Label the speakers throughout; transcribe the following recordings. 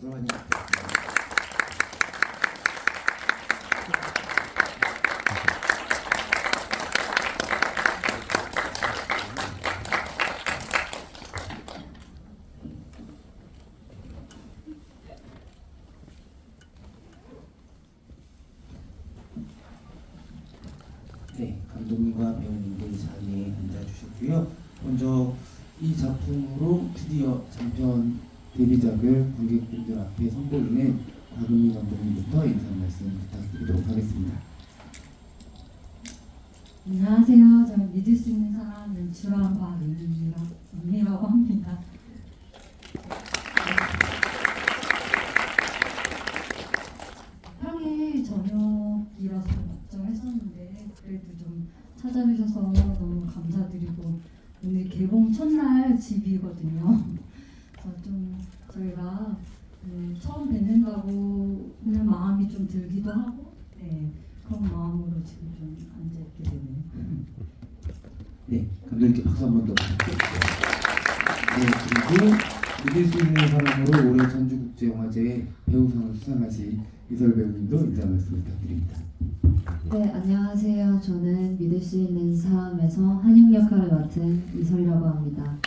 Speaker 1: 박수로 환영합니다. 네, 감독님과 배우님들 자리에 앉아주셨고요. 먼저 이 작품으로 드디어 장편 데뷔작을 관객분들 앞에 선보이는 곽은미 감독님부터 인사 말씀 부탁드리도록 하겠습니다.
Speaker 2: 안녕하세요. 저는 믿을 수 있는 사람 연출한 곽은미라고 합니다. 평일 저녁이라서 걱정했었는데 그래도 좀 찾아주셔서 너무 감사드리고 오늘 개봉 첫날 집이거든요. 그래서 좀 저희가 처음 뵙는다고는 마음이 좀 들기도 하고 그런 마음으로 지금 좀 앉아있게 되네요.
Speaker 1: 네, 감독님께 박수 한 번 더 부탁드릴게요. 네, 그리고 믿을 수 있는 사람으로 올해 전주국제영화제 배우상을 수상하신 이설 배우님도 인사 말씀 부탁드립니다.
Speaker 3: 네, 안녕하세요. 저는 믿을 수 있는 사람에서 한영 역할을 맡은 이설이라고 합니다.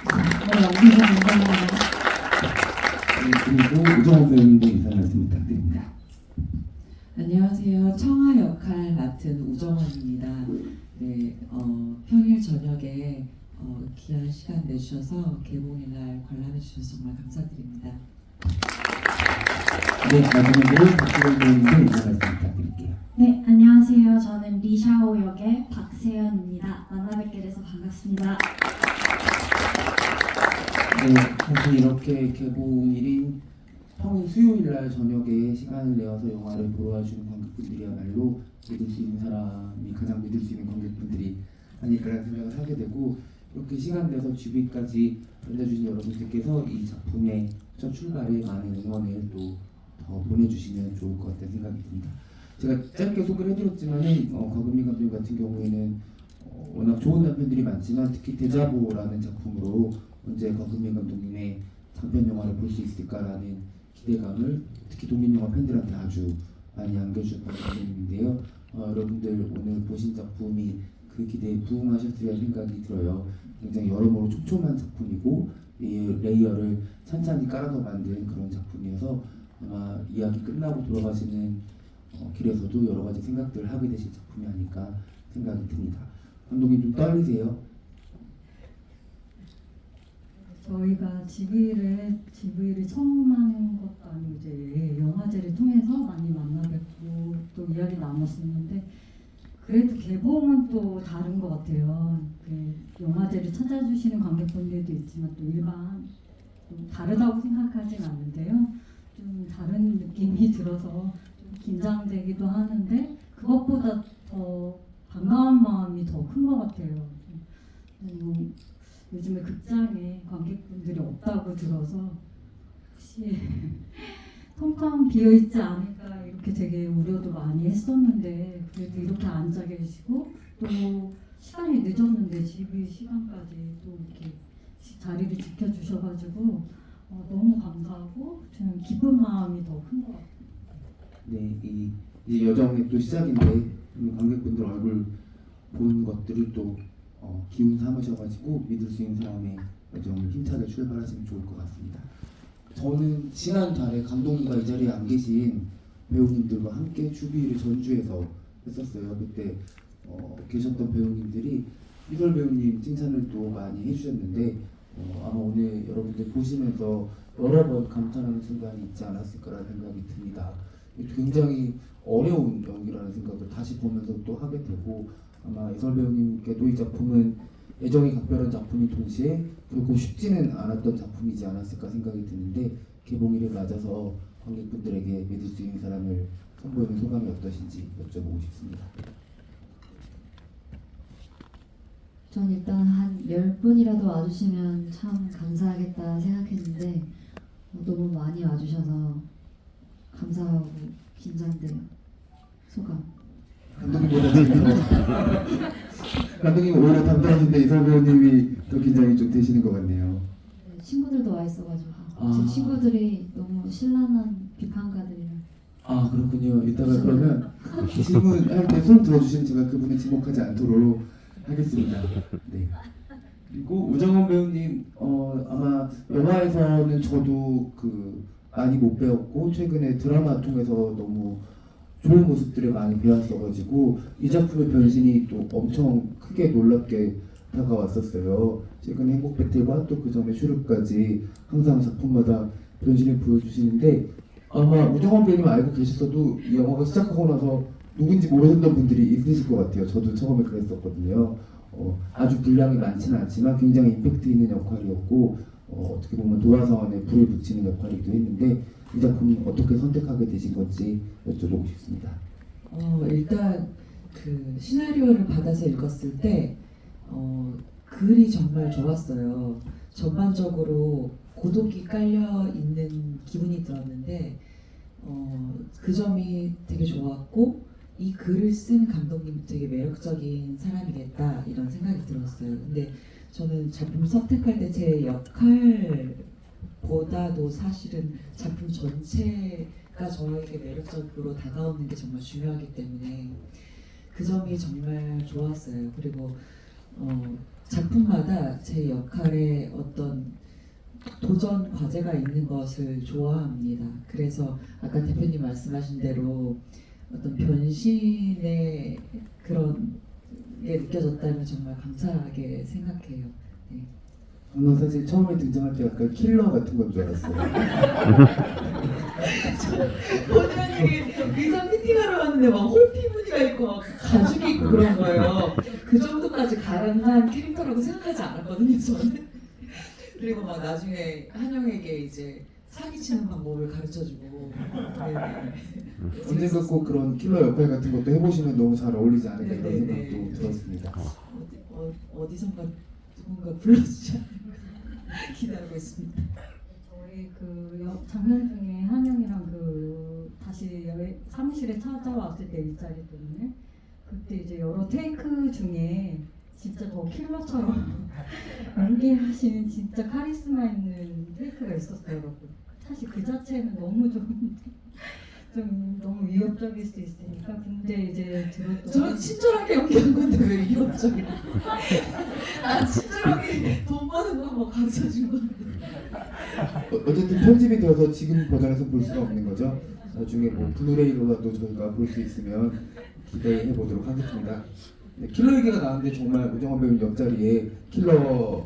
Speaker 3: 네, 와주셔서 감사합니다.
Speaker 1: 네, 그리고 우정원 배우님도 인사 말씀 부탁드립니다.
Speaker 4: 안녕하세요. 청아 역할 맡은 우정원입니다. 네, 평일 저녁에 귀한 시간 내주셔서 개봉일날 관람해 주셔서 정말 감사드립니다.
Speaker 1: 네, 마지막으로 박수원 배우님도 인사 말씀 부탁드릴게요.
Speaker 5: 네, 안녕하세요. 저는 리샤오 역의 박세연입니다. 만나 뵙게 돼서 반갑습니다.
Speaker 1: 네, 사실 이렇게 개봉일인 평일 수요일날 저녁에 시간을 내어서 영화를 보러 와주는 관객분들이야말로 믿을 수 있는 사람이 가장 믿을 수 있는 관객분들이 아닐까라는 생각을 하게 되고, 이렇게 시간 내서 주비까지 앉아주신 여러분들께서 이 작품의 첫 출발에 많은 응원을 또 더 보내주시면 좋을 것 같다는 생각이 듭니다. 제가 짧게 소개를 해드렸지만은 곽은미 감독님 같은 경우에는 워낙 좋은 단편들이 많지만 특히 대자보라는 작품으로 언제 곽은미 감독님의 장편 영화를 볼 수 있을까라는 기대감을 특히 독립영화 팬들한테 아주 많이 안겨주셨던 감독님인데요. 여러분들 오늘 보신 작품이 그 기대에 부응하셨으리라 생각이 들어요. 굉장히 여러모로 촘촘한 작품이고 이 레이어를 찬찬히 깔아서 만든 그런 작품이어서 아마 이야기 끝나고 돌아가시는 길에서도 여러 가지 생각들을 하게 되실 작품이 아닐까 생각이 듭니다. 감독님 좀 떨리세요?
Speaker 2: 저희가 GV를 처음 하는 것도 아니고 이제 영화제를 통해서 많이 만나 뵙고 또 이야기 나눴었는데 그래도 개봉은 또 다른 것 같아요. 영화제를 찾아주시는 관객분들도 있지만 또 일반 또 다르다고 생각하진 않는데요. 좀 다른 느낌이 들어서 좀 긴장되기도 하는데 그것보다 더 반가운 마음이 더 큰 것 같아요. 요즘에 극장에 관객분들이 없다고 들어서 혹시 텅텅 비어있지 않을까 이렇게 되게 우려도 많이 했었는데 그래도 이렇게 앉아 계시고 또 시간이 늦었는데 GV 시간까지 또 이렇게 자리를 지켜주셔가지고 너무 감사하고 저는 기쁜 마음이 더 큰 것 같아요.
Speaker 1: 네, 이 여정의 또 시작인데 관객분들 얼굴 보는 것들을 또 기운 삼으셔가지고 믿을 수 있는 사람의 여정을 힘차게 출발하시면 좋을 것 같습니다. 저는 지난달에 감독님과 이 자리에 안 계신 배우님들과 함께 주비를 전주에서 했었어요. 그때 계셨던 배우님들이 이설 배우님 칭찬을 또 많이 해주셨는데 아마 오늘 여러분들 보시면서 여러 번 감탄하는 순간이 있지 않았을까라는 생각이 듭니다. 굉장히 어려운 연기라는 생각을 다시 보면서 또 하게 되고 아마 이설 배우님께도 이 작품은 애정이 각별한 작품이 동시에 결코 쉽지는 않았던 작품이지 않았을까 생각이 드는데 개봉일을 맞아서 관객분들에게 믿을 수 있는 사람을 선보이는 소감이 어떠신지 여쭤보고 싶습니다.
Speaker 3: 전 일단 한 10분이라도 와주시면 참 감사하겠다 생각했는데 너무 많이 와주셔서 감사하고 긴장돼요. 소감.
Speaker 1: 감독님보다 지금 감독님 오히려 담당하신데 이설 배우님이 더 긴장이 좀 되시는 것 같네요.
Speaker 3: 친구들도 와 있어가지고 제 친구들이 너무 신랄한 비판가들이라.
Speaker 1: 아 그렇군요. 이따가 그러면 질문할 때 손 들어주시면 제가 그분을 지목하지 않도록 하겠습니다. 네. 그리고 우정원 배우님 아마 영화에서는 저도 그 많이 못 배웠고 최근에 드라마 통해서 너무 좋은 모습들을 많이 배웠어가지고 이 작품의 변신이 또 엄청 크게 놀랍게 다가왔었어요. 최근 행복 배틀과 또 그 전에 슈룹까지 항상 작품마다 변신을 보여주시는데 아마 우정원 배우님 알고 계셨어도 이 영화가 시작하고 나서 누군지 모르셨던 분들이 있으실 것 같아요. 저도 처음에 그랬었거든요. 아주 분량이 많지는 않지만 굉장히 임팩트 있는 역할이었고 어떻게 보면 도화사원에 불을 붙이는 역할이기도 했는데 이 작품 어떻게 선택하게 되신 건지 여쭤보고 싶습니다.
Speaker 4: 일단 그 시나리오를 받아서 읽었을 때 글이 정말 좋았어요. 전반적으로 고독이 깔려 있는 기분이 들었는데 그 점이 되게 좋았고 이 글을 쓴 감독님 되게 매력적인 사람이겠다 이런 생각이 들었어요. 근데 저는 작품 선택할 때 제 역할보다도 사실은 작품 전체가 저에게 매력적으로 다가오는 게 정말 중요하기 때문에 그 점이 정말 좋았어요. 그리고 작품마다 제 역할에 어떤 도전 과제가 있는 것을 좋아합니다. 그래서 아까 대표님 말씀하신 대로 어떤 변신의 그런 게 느껴졌다면 정말 감사하게 생각해요. 네.
Speaker 1: 저는 사실 처음에 등장할 때 약간 킬러 같은 건 줄 알았어요.
Speaker 4: 본연이 의상 피팅하러 갔는데 막 홀피 무늬가 있고 막 가죽이 있고 그런 거예요. 그 정도까지 가련한 캐릭터라고 생각하지 않았거든요, 저는. 그리고 막 나중에 한영에게 이제 사기치는 방법을 가르쳐주고.
Speaker 1: 언젠가 꼭 그런 킬러 역할 같은 것도 해보시면 너무 잘 어울리지 않을까 이런
Speaker 4: 네네네.
Speaker 1: 생각도 들었습니다.
Speaker 4: 어디선가 누군가 불러주지 않을까 기다리고 있습니다.
Speaker 2: 저희 장면 중에 한영이랑 다시 사무실에 찾아왔을 때 일자리 때문에 그때 이제 여러 테이크 중에 진짜 더 킬러처럼 연기하시는 진짜 카리스마 있는 테이크가 있었어요, 여러분. 사실 그 자체는 너무 좀 너무 위협적일 수 있으니까. 근데 이제 들었더니
Speaker 4: 저는 친절하게 연기한 건데 왜 위협적이야? 난 친절하게 돈 버는 거 뭐 가르쳐준 건데.
Speaker 1: 어쨌든 편집이 되어서 지금 버전에서 볼 수가 없는 거죠. 나중에 뭐 블루레이로라도 저희가 볼 수 있으면 기대해 보도록 하겠습니다. 네, 킬러 얘기가 나왔는데 정말 우정원 배우님 옆자리에 킬러의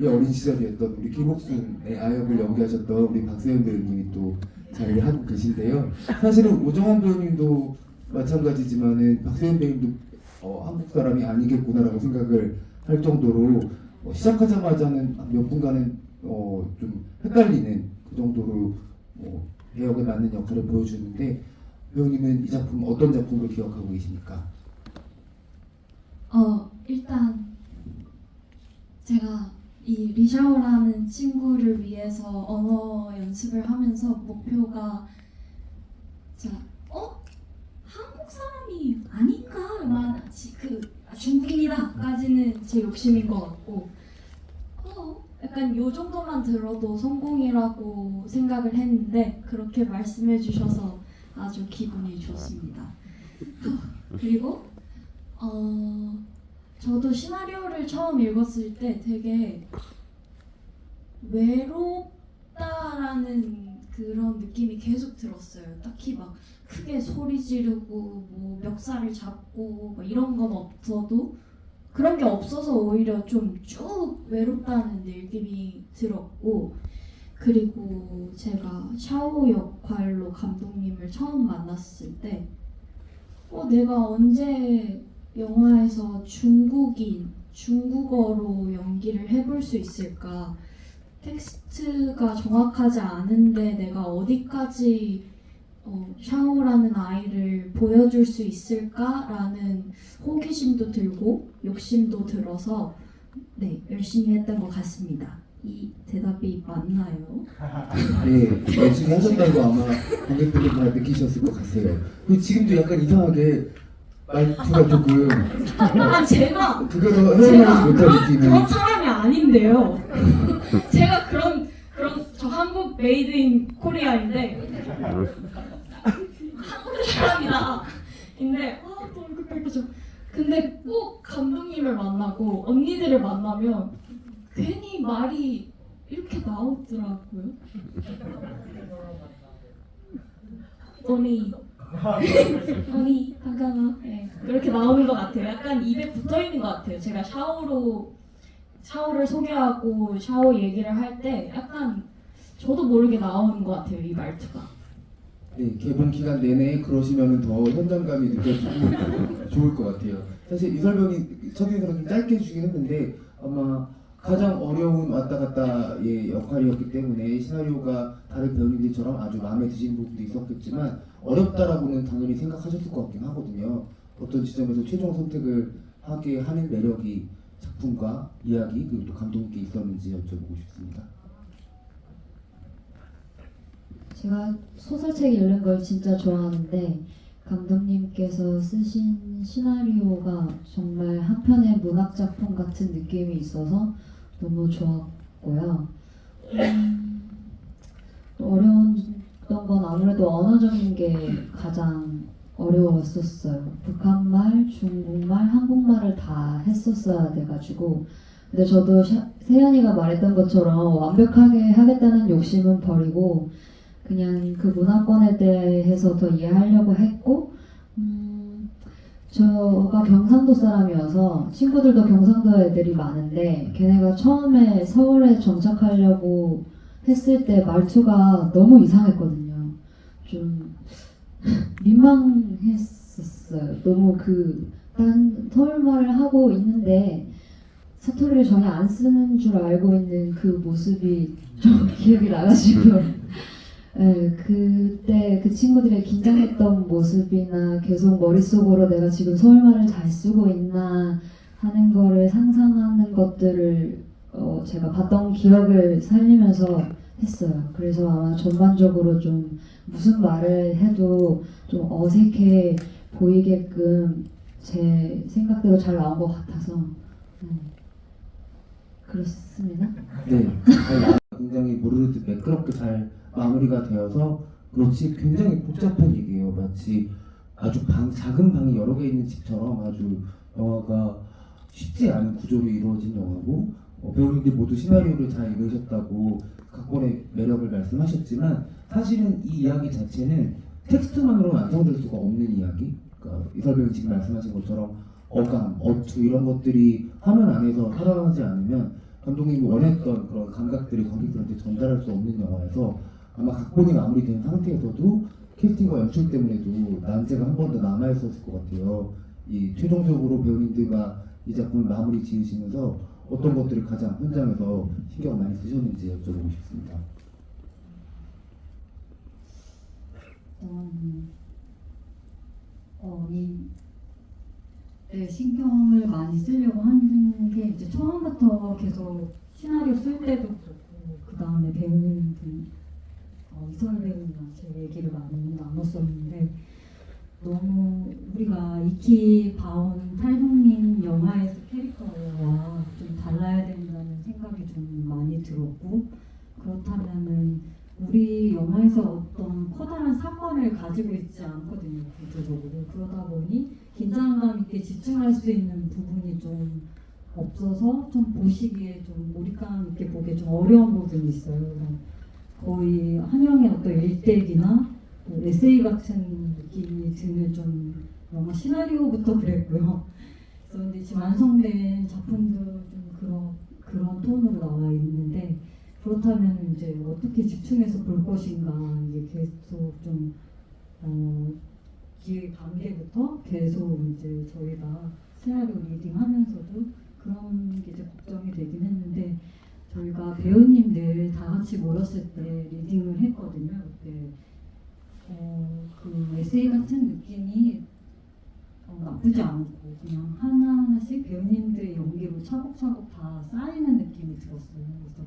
Speaker 1: 어린 시절이었던 우리 김옥순의 아역을 연기하셨던 우리 박세현 배우님이 또 자리를 하고 계신데요. 사실은 우정원 배우님도 마찬가지지만은 박세현 배우님도 한국 사람이 아니겠구나라고 생각을 할 정도로 시작하자마자는 몇 분간은 좀 헷갈리는 그 정도로 배역에 맞는 역할을 보여주는데 배우님은 이 작품 어떤 작품으로 기억하고 계십니까?
Speaker 5: 일단 제가 이 리샤오라는 친구를 위해서 언어 연습을 하면서 목표가 한국 사람이 아닌가? 중국인이다까지는 제 욕심인 것 같고 약간 요 정도만 들어도 성공이라고 생각을 했는데 그렇게 말씀해 주셔서 아주 기분이 좋습니다. 그리고 저도 시나리오를 처음 읽었을 때 되게 외롭다라는 그런 느낌이 계속 들었어요. 딱히 막 크게 소리 지르고 뭐 멱살을 잡고 막 이런 건 없어도 그런 게 없어서 오히려 좀 쭉 외롭다는 느낌이 들었고 그리고 제가 샤오 역할로 감독님을 처음 만났을 때 내가 언제 영화에서 중국어로 연기를 해볼 수 있을까? 텍스트가 정확하지 않은데 내가 어디까지 샤오라는 아이를 보여줄 수 있을까라는 호기심도 들고 욕심도 들어서 네, 열심히 했던 것 같습니다. 이 대답이 맞나요?
Speaker 1: 네, 열심히 하셨다는 거 아마 관객들이 다 느끼셨을 것 같아요. 그리고 지금도 약간 이상하게 말투가 조금
Speaker 5: 제가
Speaker 1: 그거로 헤어나오지 못한 느낌이.
Speaker 5: 그런 사람이 아닌데요. 제가 그런 저 한국 메이드 인 코리아인데 한국 사람이다. 근데 또 얼굴 빨개져. 근데 꼭 감독님을 만나고 언니들을 만나면 괜히 말이 이렇게 나오더라고요. 언니 반가워. 네, 그렇게 나오는 것 같아요. 약간 입에 붙어 있는 것 같아요. 제가 샤오를 소개하고 샤오 얘기를 할 때 약간 저도 모르게 나오는 것 같아요. 이 말투가.
Speaker 1: 네, 개봉 기간 내내 그러시면 더 현장감이 느껴지고 좋을 것 같아요. 사실 이설병이 첫인사를 좀 짧게 주긴 했는데 아마 가장 어려운 왔다 갔다의 역할이었기 때문에 시나리오가 다른 배우님들처럼 아주 마음에 드시는 부분도 있었겠지만 어렵다라고는 당연히 생각하셨을 것 같긴 하거든요. 어떤 지점에서 최종 선택을 하게 하는 매력이 작품과 이야기 그리고 또 감독님께 있었는지 여쭤보고 싶습니다.
Speaker 3: 제가 소설책 읽는 걸 진짜 좋아하는데 감독님께서 쓰신 시나리오가 정말 한편의 문학작품 같은 느낌이 있어서 너무 좋았고요. 어려웠던 건 아무래도 언어적인 게 가장 어려웠었어요. 북한말, 중국말, 한국말을 다 했었어야 돼가지고 근데 저도 세연이가 말했던 것처럼 완벽하게 하겠다는 욕심은 버리고 그냥 그 문화권에 대해서 더 이해하려고 했고 저가 경상도 사람이어서 친구들도 경상도 애들이 많은데 걔네가 처음에 서울에 정착하려고 했을 때 말투가 너무 이상했거든요. 좀 민망했었어요. 너무 난 서울말을 하고 있는데 사투리를 전혀 안 쓰는 줄 알고 있는 그 모습이 좀 기억이 나가지고 네, 그때 그 친구들의 긴장했던 모습이나 계속 머릿속으로 내가 지금 서울말을 잘 쓰고 있나 하는 거를 상상하는 것들을 제가 봤던 기억을 살리면서 했어요. 그래서 아마 전반적으로 좀 무슨 말을 해도 좀 어색해 보이게끔 제 생각대로 잘 나온 것 같아서 그렇습니다.
Speaker 1: 네, 굉장히 모르듯 매끄럽게 잘 마무리가 되어서 그렇지 굉장히 복잡한 얘기예요. 마치 아주 작은 방이 여러 개 있는 집처럼 아주 영화가 쉽지 않은 구조로 이루어진 영화고 배우님들 모두 시나리오를 잘 읽으셨다고 각본의 매력을 말씀하셨지만 사실은 이 이야기 자체는 텍스트만으로 완성될 수가 없는 이야기. 그러니까 이설배우 지금 말씀하신 것처럼 어감, 어투 이런 것들이 화면 안에서 살아나지 않으면 감독님이 원했던 그런 감각들을 관객들한테 전달할 수 없는 영화여서 아마 각본이 마무리된 상태에서도 캐스팅과 연출 때문에도 난제가 한 번 더 남아있었을 것 같아요. 이 최종적으로 배우님들과 이 작품을 마무리 지으시면서 어떤 것들을 가장 현장에서 신경 많이 쓰셨는지 여쭤보고 싶습니다.
Speaker 2: 신경을 많이 쓰려고 하는 게 이제 처음부터 계속 시나리오 쓸 때도 그렇고 그 다음에 배우님들 이설 배우랑 제 얘기를 많이 나눴었는데 너무 우리가 익히 봐온 탈북민 영화에서 캐릭터와 좀 달라야 된다는 생각이 좀 많이 들었고 그렇다면은 우리 영화에서 어떤 커다란 사건을 가지고 있지 않거든요, 구조적으로. 그러다 보니 긴장감 있게 집중할 수 있는 부분이 좀 없어서 좀 보시기에 좀 몰입감 있게 보기에 좀 어려운 부분이 있어요. 거의 한영의 어떤 일대기나 에세이 같은 느낌이 드는 좀 영화 시나리오부터 그랬고요. 그래서 근데 지금 완성된 작품도 좀 그런 톤으로 나와 있는데 그렇다면 이제 어떻게 집중해서 볼 것인가 이게 계속 좀 기획 단계부터 계속 이제 저희가 시나리오 리딩하면서도 그런 게 이제 걱정이 되긴 했는데 저희가 배우님들 다 같이 모였을 때 리딩을 했거든요. 그때 그 에세이 같은 느낌이 나쁘지 않고 그냥 하나하나씩 배우님들의 연기로 차곡차곡 다 쌓이는 느낌이 들었어요. 그래서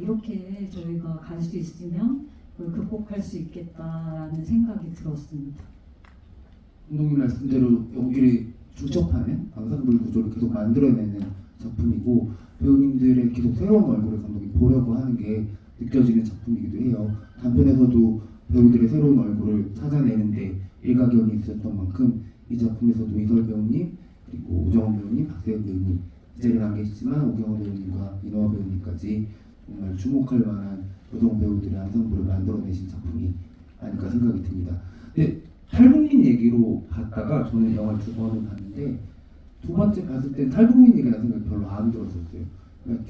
Speaker 2: 이렇게 저희가 갈 수 있으면 그걸 극복할 수 있겠다라는 생각이 들었습니다.
Speaker 1: 감독님 말씀대로 연기를 중첩하는 앙상블 구조를 계속 만들어내는 작품이고 배우님들의 계속 새로운 얼굴을 감독이 보려고 하는 게 느껴지는 작품이기도 해요. 단편에서도 배우들의 새로운 얼굴을 찾아내는데 일가견이 있었던 만큼 이 작품에서도 이설 배우님, 그리고 오정원 배우님, 박세현 배우님 이 자리에 안 계시지만 오경호 배우님과 이노아 배우님까지 정말 주목할 만한 여성 배우들의 안성부를 만들어내신 작품이 아닐까 생각이 듭니다. 근데 탈북민 얘기로 봤다가 저는 영화를 두 번을 봤는데 두 번째 봤을 땐 탈북민 얘기라는 생각이 별로 안 들었었어요.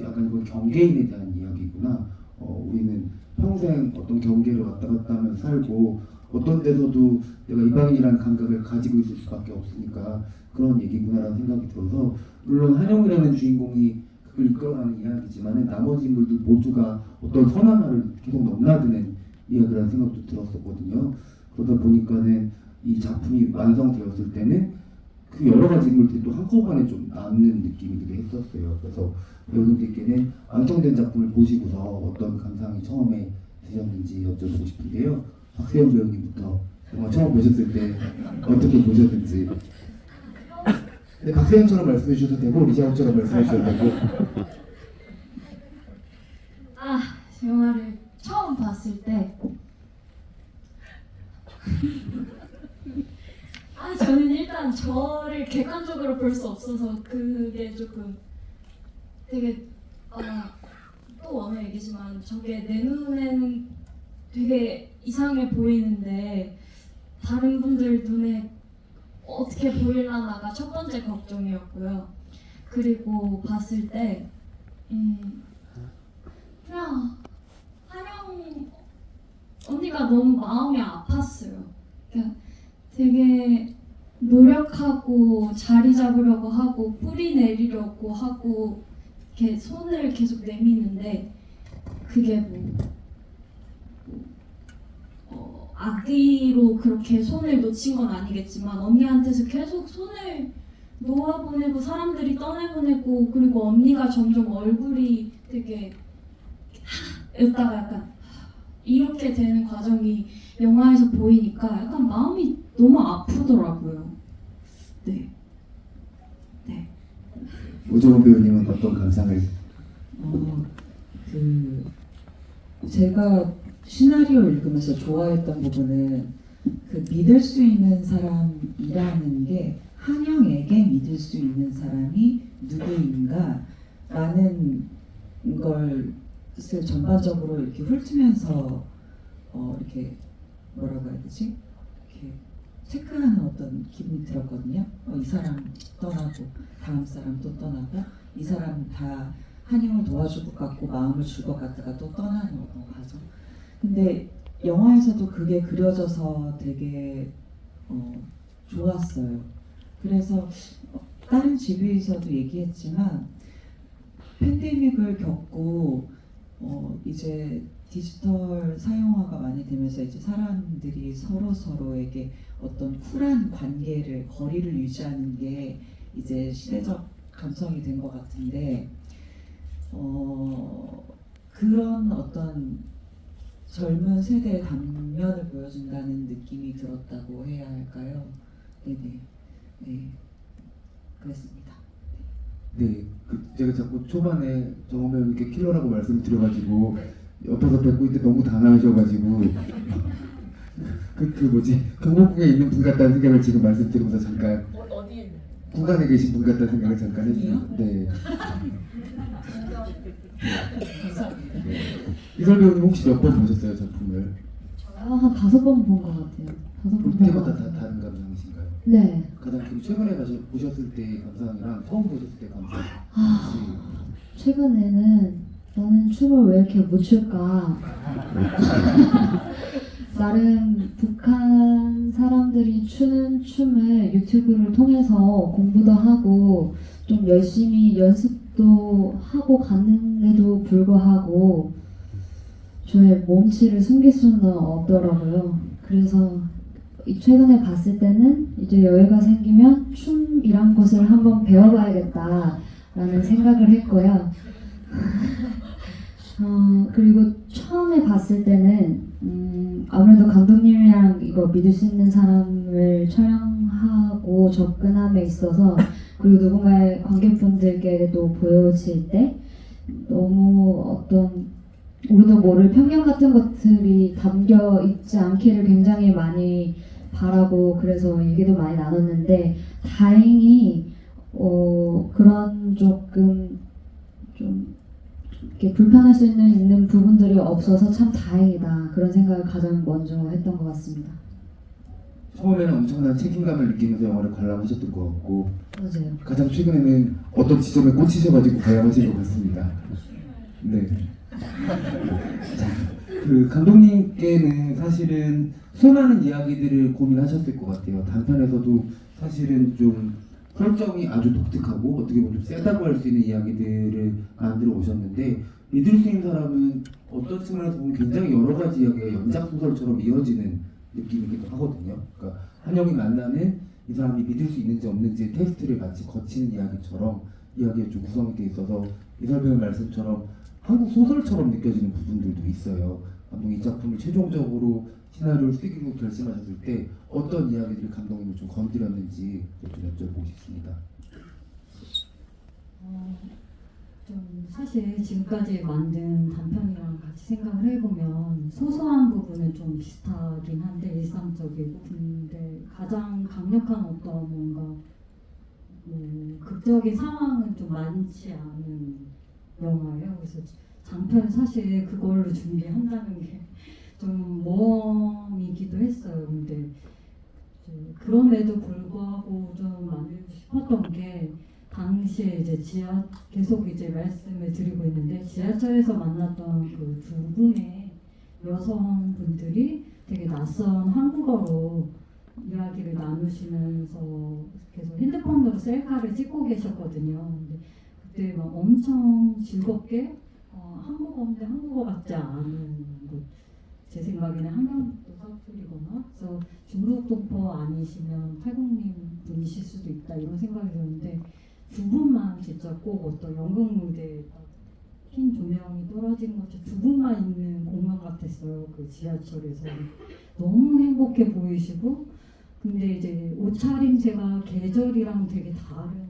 Speaker 1: 약간 이건 경계인에 대한 이야기구나. 우리는 평생 어떤 경계를 왔다 갔다 하면서 살고 어떤 데서도 내가 이방인이라는 감각을 가지고 있을 수밖에 없으니까 그런 얘기구나라는 생각이 들어서 물론 한영이라는 주인공이 그걸 이끌어가는 이야기지만 나머지 인물들 모두가 어떤 선한화를 계속 넘나드는 이야기라는 생각도 들었었거든요. 그러다 보니까는 이 작품이 완성되었을 때는 그 여러 가지 인물들이 또 한꺼번에 좀 남는 느낌이기도 했었어요. 그래서 배우님들께는 완성된 작품을 보시고서 어떤 감상이 처음에 드셨는지 여쭤보고 싶은데요. 박세현 배우님부터 영화 처음 보셨을 때 어떻게 보셨는지. 네, 박세현처럼 말씀해 주셔도 되고 리샤오처럼 말씀해 주셔도 되고.
Speaker 5: 영화를 처음 봤을 때 저는 일단 저를 객관적으로 볼 수 없어서 그게 조금 되게 또 원의 얘기지만 저게 내 눈에는 되게 이상해 보이는데 다른 분들 눈에 어떻게 보일라나가 첫 번째 걱정이었고요. 그리고 봤을 때 그냥 한영 언니가 너무 마음이 아팠어요. 그러니까 되게 노력하고 자리 잡으려고 하고 뿌리 내리려고 하고 이렇게 손을 계속 내미는데 그게 악의로 그렇게 손을 놓친 건 아니겠지만 언니한테서 계속 손을 놓아보내고 사람들이 떠내보내고 그리고 언니가 점점 얼굴이 되게 이러다가 약간 이렇게 되는 과정이 영화에서 보이니까 약간 마음이 너무 아프더라고요. 네.
Speaker 1: 오정원 배우님은 어떤 감상을?
Speaker 4: 제가 시나리오 읽으면서 좋아했던 부분은 그 믿을 수 있는 사람이라는 게 한영에게 믿을 수 있는 사람이 누구인가 라는 것을 전반적으로 이렇게 훑으면서 이렇게 뭐라고 해야 되지? 이렇게 체크하는 어떤 기분이 들었거든요. 이 사람 떠나고 다음 사람 또 떠나고 이 사람 다 한영을 도와줄 것 같고 마음을 줄 것 같다가 또 떠나는 어떤 과정. 근데 영화에서도 그게 그려져서 되게 좋았어요. 그래서 다른 집에서도 얘기했지만 팬데믹을 겪고 이제 디지털 사용화가 많이 되면서 이제 사람들이 서로에게 어떤 쿨한 관계를 거리를 유지하는 게 이제 시대적 감성이 된 것 같은데 그런 어떤 젊은 세대의 단면을 보여준다는 느낌이 들었다고 해야 할까요? 네네. 네, 그랬습니다.
Speaker 1: 네, 제가 자꾸 초반에 정원 배우님께 킬러라고 말씀을 드려가지고 옆에서 뵙고 있는데 너무 당황하셔가지고 그 뭐지 경복궁에 있는 분 같다는 생각을 지금 말씀드리면서 잠깐
Speaker 6: 어디에 있는?
Speaker 1: 구간에 계신 분 같다는 생각을 잠깐 했어요. 네. 이설 배우님 혹시 몇 번 보셨어요 작품을?
Speaker 3: 한 5번 본 것 같아요. 5번
Speaker 1: 볼
Speaker 3: 본 것
Speaker 1: 때마다
Speaker 3: 같아요.
Speaker 1: 다 다른 감상이신가요?
Speaker 3: 네.
Speaker 1: 가장 최근에 보셨을 때 감상이랑 처음 보셨을 때 감상
Speaker 3: 최근에는 나는 춤을 왜 이렇게 못 출까? 나름 북한 사람들이 추는 춤을 유튜브를 통해서 공부도 하고 좀 열심히 연습도 하고 갔는데도 불구하고 저의 몸치를 숨길 수는 없더라고요. 그래서 최근에 봤을 때는 이제 여유가 생기면 춤이란 것을 한번 배워봐야겠다라는 생각을 했고요. 그리고 처음에 봤을 때는 아무래도 감독님이랑 이거 믿을 수 있는 사람을 촬영하고 접근함에 있어서 그리고 누군가의 관객분들께도 보여질 때 너무 어떤 우리도 모를 편견 같은 것들이 담겨 있지 않기를 굉장히 많이 바라고 그래서 얘기도 많이 나눴는데 다행히 그런 조금 좀 이렇게 불편할 수 있는 부분들이 없어서 참 다행이다 그런 생각을 가장 먼저 했던 것 같습니다.
Speaker 1: 처음에는 엄청난 책임감을 느끼면서 영화를 관람하셨던 것 같고
Speaker 3: 맞아요.
Speaker 1: 가장 최근에는 어떤 지점에 꽂히셔가지고 관람하신 것 같습니다. 네. 자, 그 감독님께는 사실은 수많은 이야기들을 고민하셨을 것 같아요. 단편에서도 사실은 좀 설정이 아주 독특하고 어떻게 보면 좀 세다고 할 수 있는 이야기들을 만들어 오셨는데 믿을 수 있는 사람은 어떤 측면에서 보면 굉장히 여러 가지 이야기가 연작 소설처럼 이어지는 느낌이기도 하거든요. 그러니까 한영이 만나는 이 사람이 믿을 수 있는지 없는지 테스트를 마치 거치는 이야기처럼 이야기에 좀 구성이 돼 있어서 이설배의 말씀처럼 한국 소설처럼 느껴지는 부분들도 있어요. 감독이 이 작품을 최종적으로 시나리오를 쓰기로 결심하셨을 때 어떤 이야기들이 감독님을 좀 건드렸는지 좀 여쭤보고 싶습니다.
Speaker 2: 좀 사실 지금까지 만든 단편이랑 같이 생각을 해보면 소소한 부분은 좀 비슷하긴 한데 일상적이고 근데 가장 강력한 어떤 뭔가 극적인 상황은 좀 많지 않은 영화예요. 그래서 장편 사실 그걸로 준비한다는 게 좀 모험이기도 했어요. 근데 이제 그럼에도 불구하고 좀 만들고 싶었던 게 당시에 이제 계속 이제 말씀을 드리고 있는데 지하철에서 만났던 그 두 분의 여성분들이 되게 낯선 한국어로 이야기를 나누시면서 계속 핸드폰으로 셀카를 찍고 계셨거든요. 근데 그때 막 엄청 즐겁게 한국어인데 한국어 같지 않은 제 생각에는 한명도 사투리거나 그래서 중국 동포 아니시면 탈북민 분이실 수도 있다 이런 생각이 드는데 두 분만 진짜 꼭 어떤 연극 무대에 흰 조명이 떨어진 것처럼 두 분만 있는 공간 같았어요. 그 지하철에서 너무 행복해 보이시고 근데 이제 옷차림새가 계절이랑 되게 다른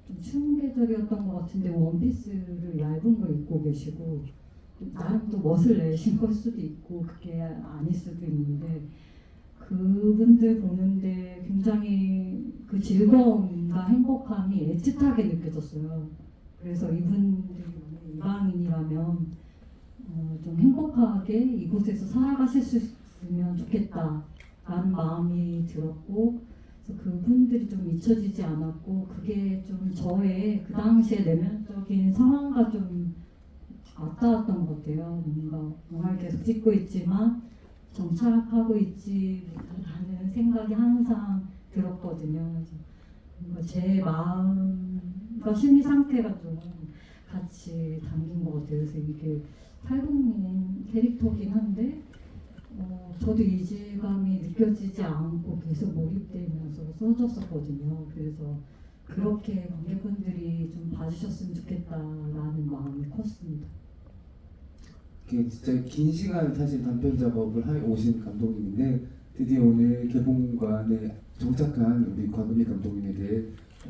Speaker 2: 좀 추운 계절이었던 것 같은데 원피스를 얇은 거 입고 계시고 나름 또 멋을 내신 걸 수도 있고 그게 아닐 수도 있는데 그분들 보는데 굉장히 그 즐거움과 행복함이 애틋하게 느껴졌어요. 그래서 이분들이 이방인이라면 좀 행복하게 이곳에서 살아가실 수 있으면 좋겠다라는 마음이 들었고 그래서 그분들이 좀 잊혀지지 않았고 그게 좀 저의 그 당시의 내면적인 상황과 좀 맞닿았던 것 같아요. 뭔가 영화를 계속 찍고 있지만 정착하고 있지 못하는 생각이 항상 들었거든요. 그래서 뭔가 제 마음과 심리 상태가 좀 같이 담긴 것 같아요. 그래서 이게 탈북민 캐릭터긴 한데 저도 이질감이 느껴지지 않고 계속 몰입되면서 써졌었거든요. 그래서 그렇게 관객분들이 좀 봐주셨으면 좋겠다라는 마음이 컸습니다.
Speaker 1: 이게 진짜 긴 시간 사실 단편 작업을 해 오신 감독님인데 드디어 오늘 개봉관에 정착한 우리 곽은희 감독님에 대해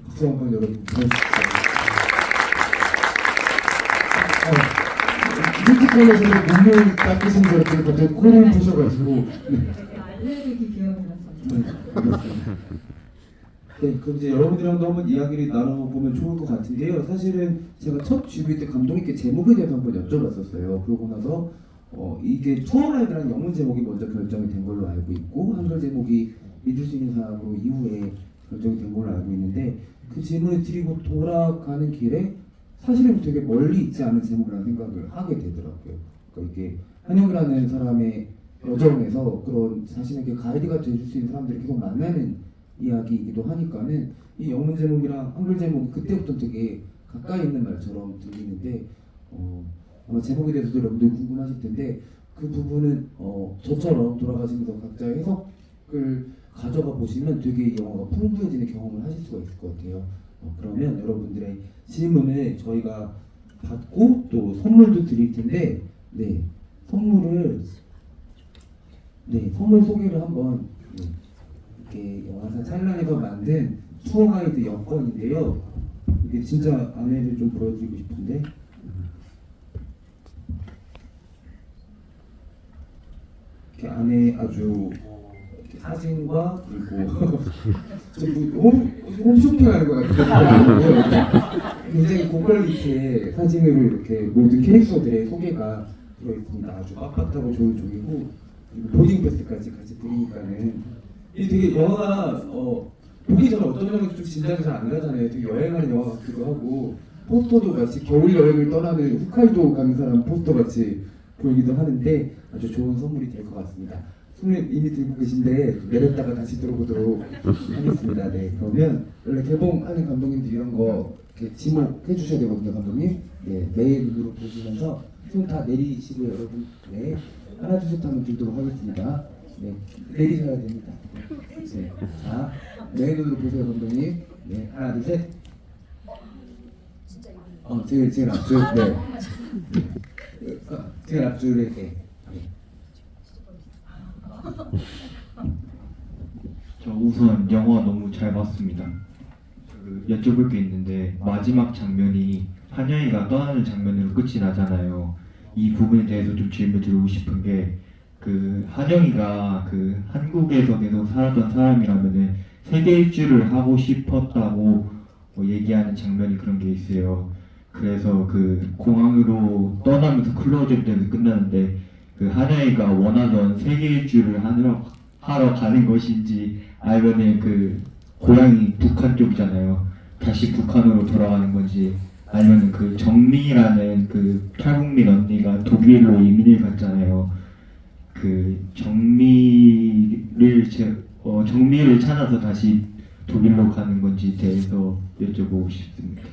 Speaker 1: 박수 한번 여러분 부탁드립니다. 뮤지컬에서는 눈물 닦으신 줄 알았더니 갑자기 코를 푸셔가지고
Speaker 2: 알레르기 비염이라서.
Speaker 1: 네, 알겠습니다. 네, 그럼 이제 여러분들이랑도 한번 이야기를 나눠보면 좋을 것 같은데요. 사실은 제가 첫 뮤비 때 감독님께 제목에 대해서 한번 여쭤봤었어요. 그러고 나서 이게 투어라이드라는 영문 제목이 먼저 결정이 된 걸로 알고 있고 한글 제목이 믿을 수 있는 사람으로 이후에 결정이 된 걸로 알고 있는데 그 질문을 드리고 돌아가는 길에 사실은 되게 멀리 있지 않은 제목이라는 생각을 하게 되더라고요. 그러니까 이게 한영이라는 사람의 여정에서 그런 자신에게 가이드가 돼줄 수 있는 사람들이 계속 만나는 이야기이기도 하니까는 이 영문 제목이랑 한글 제목이 그때부터 되게 가까이 있는 말처럼 들리는데 아마 제목에 대해서도 여러분들 궁금하실 텐데 그 부분은 저처럼 돌아가시면서 각자의 해석을 가져가 보시면 되게 이 영화가 풍부해지는 경험을 하실 수가 있을 것 같아요. 그러면 여러분들의 질문을 저희가 받고 또 선물도 드릴 텐데 선물 소개를 한번 이렇게 영화사 찰랑에서 만든 투어 가이드 여권인데요. 이게 진짜 안에를 좀 보여드리고 싶은데 안에 아주 이렇게 사진과 그리고 좀 홈쇼핑하는 것 같아요. 굉장히 고퀄리티의 사진으로 이렇게 모든 캐릭터들의 소개가 들어있습니다. 아주 빡빡하고 좋은 종이고 그리고 보딩 패스까지 같이 드리니까는 이 되게 영화가 보기 전에 어떤 영화인지 좀 진작이 잘 안 가잖아요. 되게 여행하는 영화 같기도 하고 포스터도 마치 겨울 여행을 떠나는 홋카이도 가는 사람 포스터 같이 보이기도 하는데 아주 좋은 선물이 될 것 같습니다. 손을 이미 들고 계신데 내렸다가 다시 들어보도록 하겠습니다. 네, 그러면 원래 개봉하는 감독님들 이런 거 이렇게 지목해 주셔야 되거든요, 감독님. 네, 매일 눈으로 보시면서 손 다 내리시고 여러분, 네, 하나 둘 셋 하면 들도록 하겠습니다. 네, 내리셔야 됩니다. 네, 자, 매일 눈으로 보세요, 감독님. 네, 하나 둘 셋. 제일 앞줄, 네. 제일 앞줄에, 네.
Speaker 6: 저 우선 영화 너무 잘 봤습니다. 여쭤볼 게 있는데 마지막 장면이 한여이가 떠나는 장면으로 끝이 나잖아요. 이 부분에 대해서 좀 질문 드리고 싶은 게 한영이가 한국에서 계속 살았던 사람이라면은 세계 일주를 하고 싶었다고 얘기하는 장면이 그런 게 있어요. 그래서 공항으로 떠나면서 클로즈업 되면서 끝나는데 한여이가 원하던 세계 일주를 하러 가는 것인지 아니면은 고향이 북한 쪽이잖아요. 다시 북한으로 돌아가는 건지 아니면은 정미라는 탈북민 언니가 독일로 이민을 갔잖아요. 정미를 찾아서 다시 독일로 가는 건지 대해서 여쭤보고 싶습니다.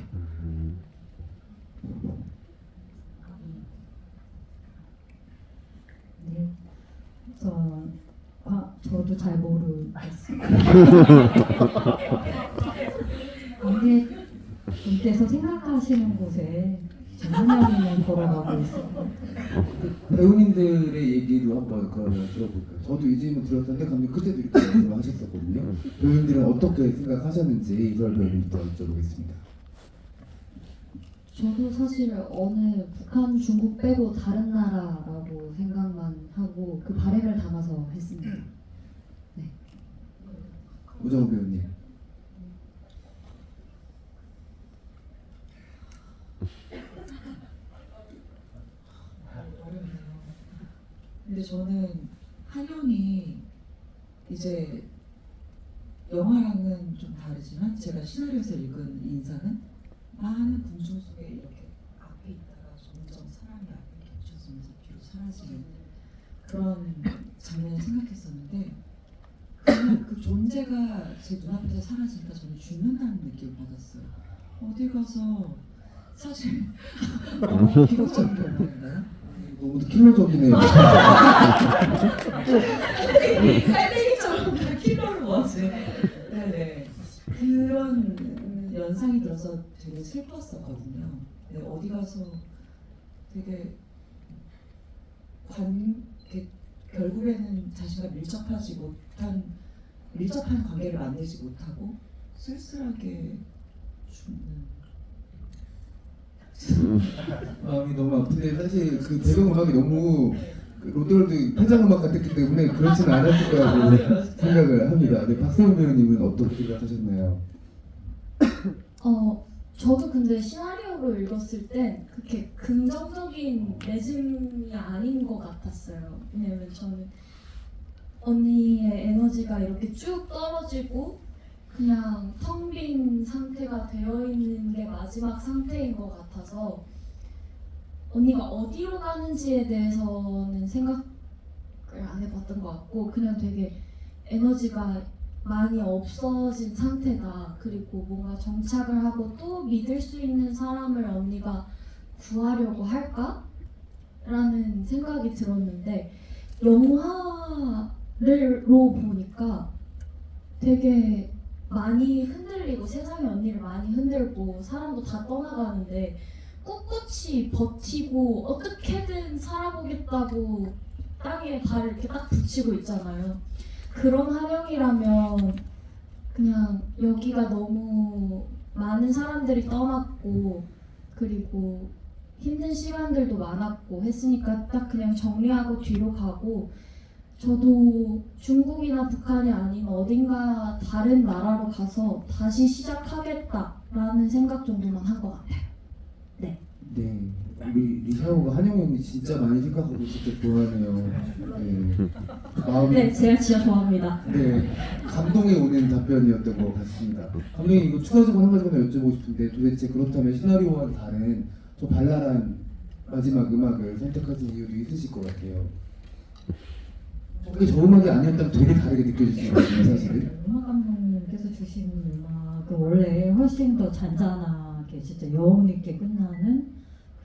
Speaker 2: 네, 저도 잘 모르겠습니다. 관객분께서 생각하시는 곳에 전문가님은 돌아가고 있습니다.
Speaker 1: 배우님들의 얘기도 한번 그러면 들어볼까요? 저도 이 질문 들었었는데 감독님 그때도 이렇게 말씀하셨었거든요. 배우님들은 어떻게 생각하셨는지 이설 배우님부터 여쭤보겠습니다.
Speaker 3: 저도 사실 어느 북한, 중국 빼고 다른 나라라고 생각만 하고 그 바람을 담아서 했습니다.
Speaker 1: 오정훈 배우님.
Speaker 4: 근데 저는 한영이 이제 영화랑은 좀 다르지만 제가 시나리오에서 읽은 인상은 많은 군중 속에 이렇게 앞에 있다가 점점 사람이 앞에 겹쳐지면서 뒤로 사라지는 그런 장면을 생각했었는데 그 존재가 제 눈앞에서 사라지니까 저는 죽는다는 느낌을 받았어요. 어디 가서 사실 비극적인 경우인가요?
Speaker 1: 너무 킬러적이네요.
Speaker 4: 깔때기처럼 킬러를 뭐지? 네네. 그런 연상이 들어서 되게 슬펐었거든요. 네, 어디 가서 되게 결국에는 자신과 밀접한 관계를 만들지 못하고 쓸쓸하게 죽는.
Speaker 1: 마음이 너무 아픈데 사실 배경음악이 너무 로드월드 패장음악 같았기 때문에 그렇지는 않았을 거라고 생각을 합니다. 네, 박세훈 배우님은 어떻게 생각하셨나요?
Speaker 5: 저도 근데 시나리오로 읽었을 땐 그렇게 긍정적인 매짐이 아닌 것 같았어요. 왜냐면 저는 언니의 에너지가 이렇게 쭉 떨어지고 그냥 텅 빈 상태가 되어 있는 게 마지막 상태인 것 같아서 언니가 어디로 가는지에 대해서는 생각을 안 해봤던 것 같고 그냥 되게 에너지가 많이 없어진 상태다. 그리고 뭔가 정착을 하고 또 믿을 수 있는 사람을 언니가 구하려고 할까? 라는 생각이 들었는데 영화로 보니까 되게 많이 흔들리고 세상이 언니를 많이 흔들고 사람도 다 떠나가는데 꿋꿋이 버티고 어떻게든 살아보겠다고 땅에 발을 이렇게 딱 붙이고 있잖아요. 그런 한영이라면 그냥 여기가 너무 많은 사람들이 떠났고 그리고 힘든 시간들도 많았고 했으니까 딱 그냥 정리하고 뒤로 가고 저도 중국이나 북한이 아닌 어딘가 다른 나라로 가서 다시 시작하겠다라는 생각 정도만 한 것 같아요.
Speaker 1: 네, 우리 리사오가 한영 언니 진짜 많이 생각하고 진짜 좋아하네요. 네, 마음이
Speaker 5: 네, 제가 진짜 좋아합니다.
Speaker 1: 네, 감동이 오는 답변이었던 것 같습니다. 감독님 이거 추가적으로 한 가지만 더 여쭤보고 싶은데 도대체 그렇다면 시나리오와는 다른 좀 발랄한 마지막 음악을 선택하신 이유도 있으실 것 같아요. 그게 저 음악이 아니었다면 되게 다르게 느껴지실 것 같아요, 사실은.
Speaker 2: 음악 감독님께서 주신 음악은 원래 훨씬 더 잔잔하게 진짜 여운 있게 끝나는,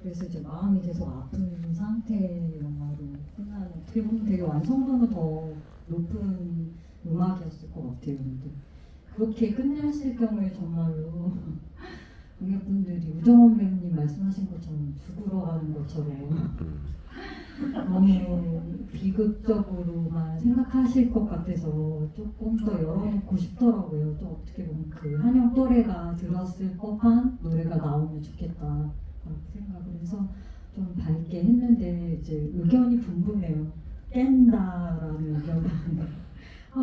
Speaker 2: 그래서 이제 마음이 계속 아픈 상태의 영화로 끝나는, 어떻게 보면 되게 완성도가 더 높은 음악이었을 것 같아요. 근데 그렇게 끝내실 경우에 정말로 관객분들이 우정원 배우님 말씀하신 것처럼 죽으러 가는 것처럼 너무 비극적으로만 생각하실 것 같아서 조금 더 열어놓고 싶더라고요. 또 어떻게 보면 그 한영 또래가 들었을 법한 노래가 나오면 좋겠다라고 생각을 해서 좀 밝게 했는데 이제 의견이 분분해요. 깬다라는 의견이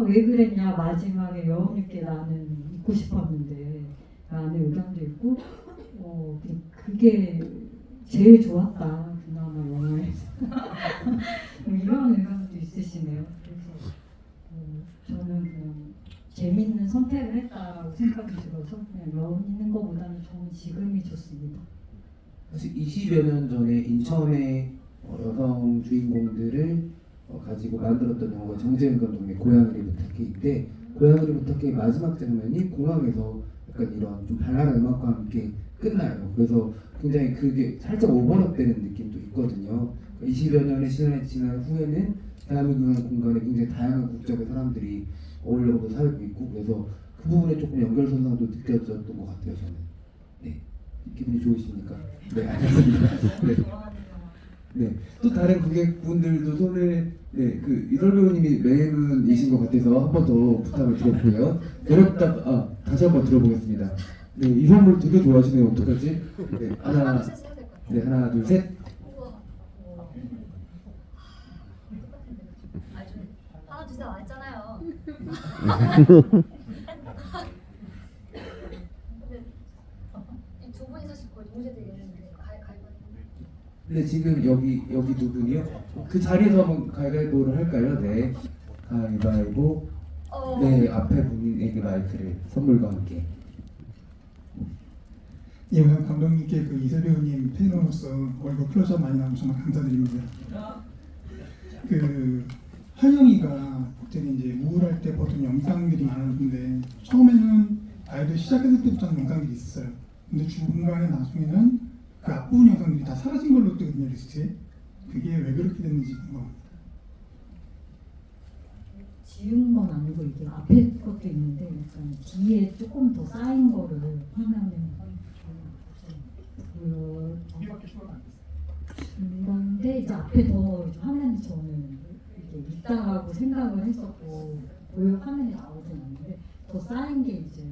Speaker 2: 왜 그랬냐, 마지막에 여운 있게 나는 잊고 싶었는데 라는 의견도 있고 그게 제일 좋았다 그나마 영화에서 이런 의견도 있으시네요. 그래서 저는 그냥 재밌는 선택을 했다라고 생각이 들어서 그냥 여운 있는 것보다는 저는 지금이 좋습니다.
Speaker 1: 사실 20여 년 전에 인천의 여성 주인공들을 가지고 만들었던 영화가 정재은 감독의 고양이를 부탁해인데, 고양이를 부탁해 마지막 장면이 공항에서 약간 이런 좀 발랄한 음악과 함께 끝나요. 그래서 굉장히 그게 살짝 오버랩되는 느낌도 있거든요. 20여 년의 시간이 지난 후에는 대한민국 공간에 굉장히 다양한 국적의 사람들이 어울려서 살고 있고, 그래서 그 부분에 조금 연결선상도 느껴졌던 것 같아요, 저는. 네, 기분이 좋으십니까? 네, 알겠습니다. 네. 네, 또 다른 고객분들도 손을, 네, 그 이설 배우님이 매분이신 것 같아서 한 번 더 부탁을 드려볼게요. 다시 한번 들어보겠습니다. 네, 이 선물 되게 좋아하시네요. 어떡하지? 네, 하나, 네, 하나, 둘, 셋.
Speaker 7: 하나 주세요 안 했잖아요. 이 두 분이서 싶고 동시에 되겠는데 가위바위보.
Speaker 1: 네, 지금 여기 두 분이요. 그 자리에서 한번 가위바위보를 할까요? 네, 가위바위보. 네, 앞에 분에게 마이크를 선물과 함께.
Speaker 8: 예, 우선 감독님께 그 이슬 배우님 팬으로서 얼굴 클로즈업 많이 나오면 정말 감사드립니다. 그 한영이가 되게 이제 우울할 때 보통 영상들이 많았는데 처음에는 아이들 시작했을 때부터는 영상들이 있었어요. 근데 중간에 나중에는 그 앞부분 영상들이 다 사라진 걸로 뜨거든요, 리스트에. 그게 왜 그렇게 됐는지 궁금합니다.
Speaker 2: 지운 건 아니고 이게 앞에 것도 있는데 약간 뒤에 조금 더 쌓인 거를 화면에 그런데 이제 앞에 더 화면이 저는 이게 있다라고 생각을 했었고 보여 화면에 나오진 않는데 더 쌓인 게 이제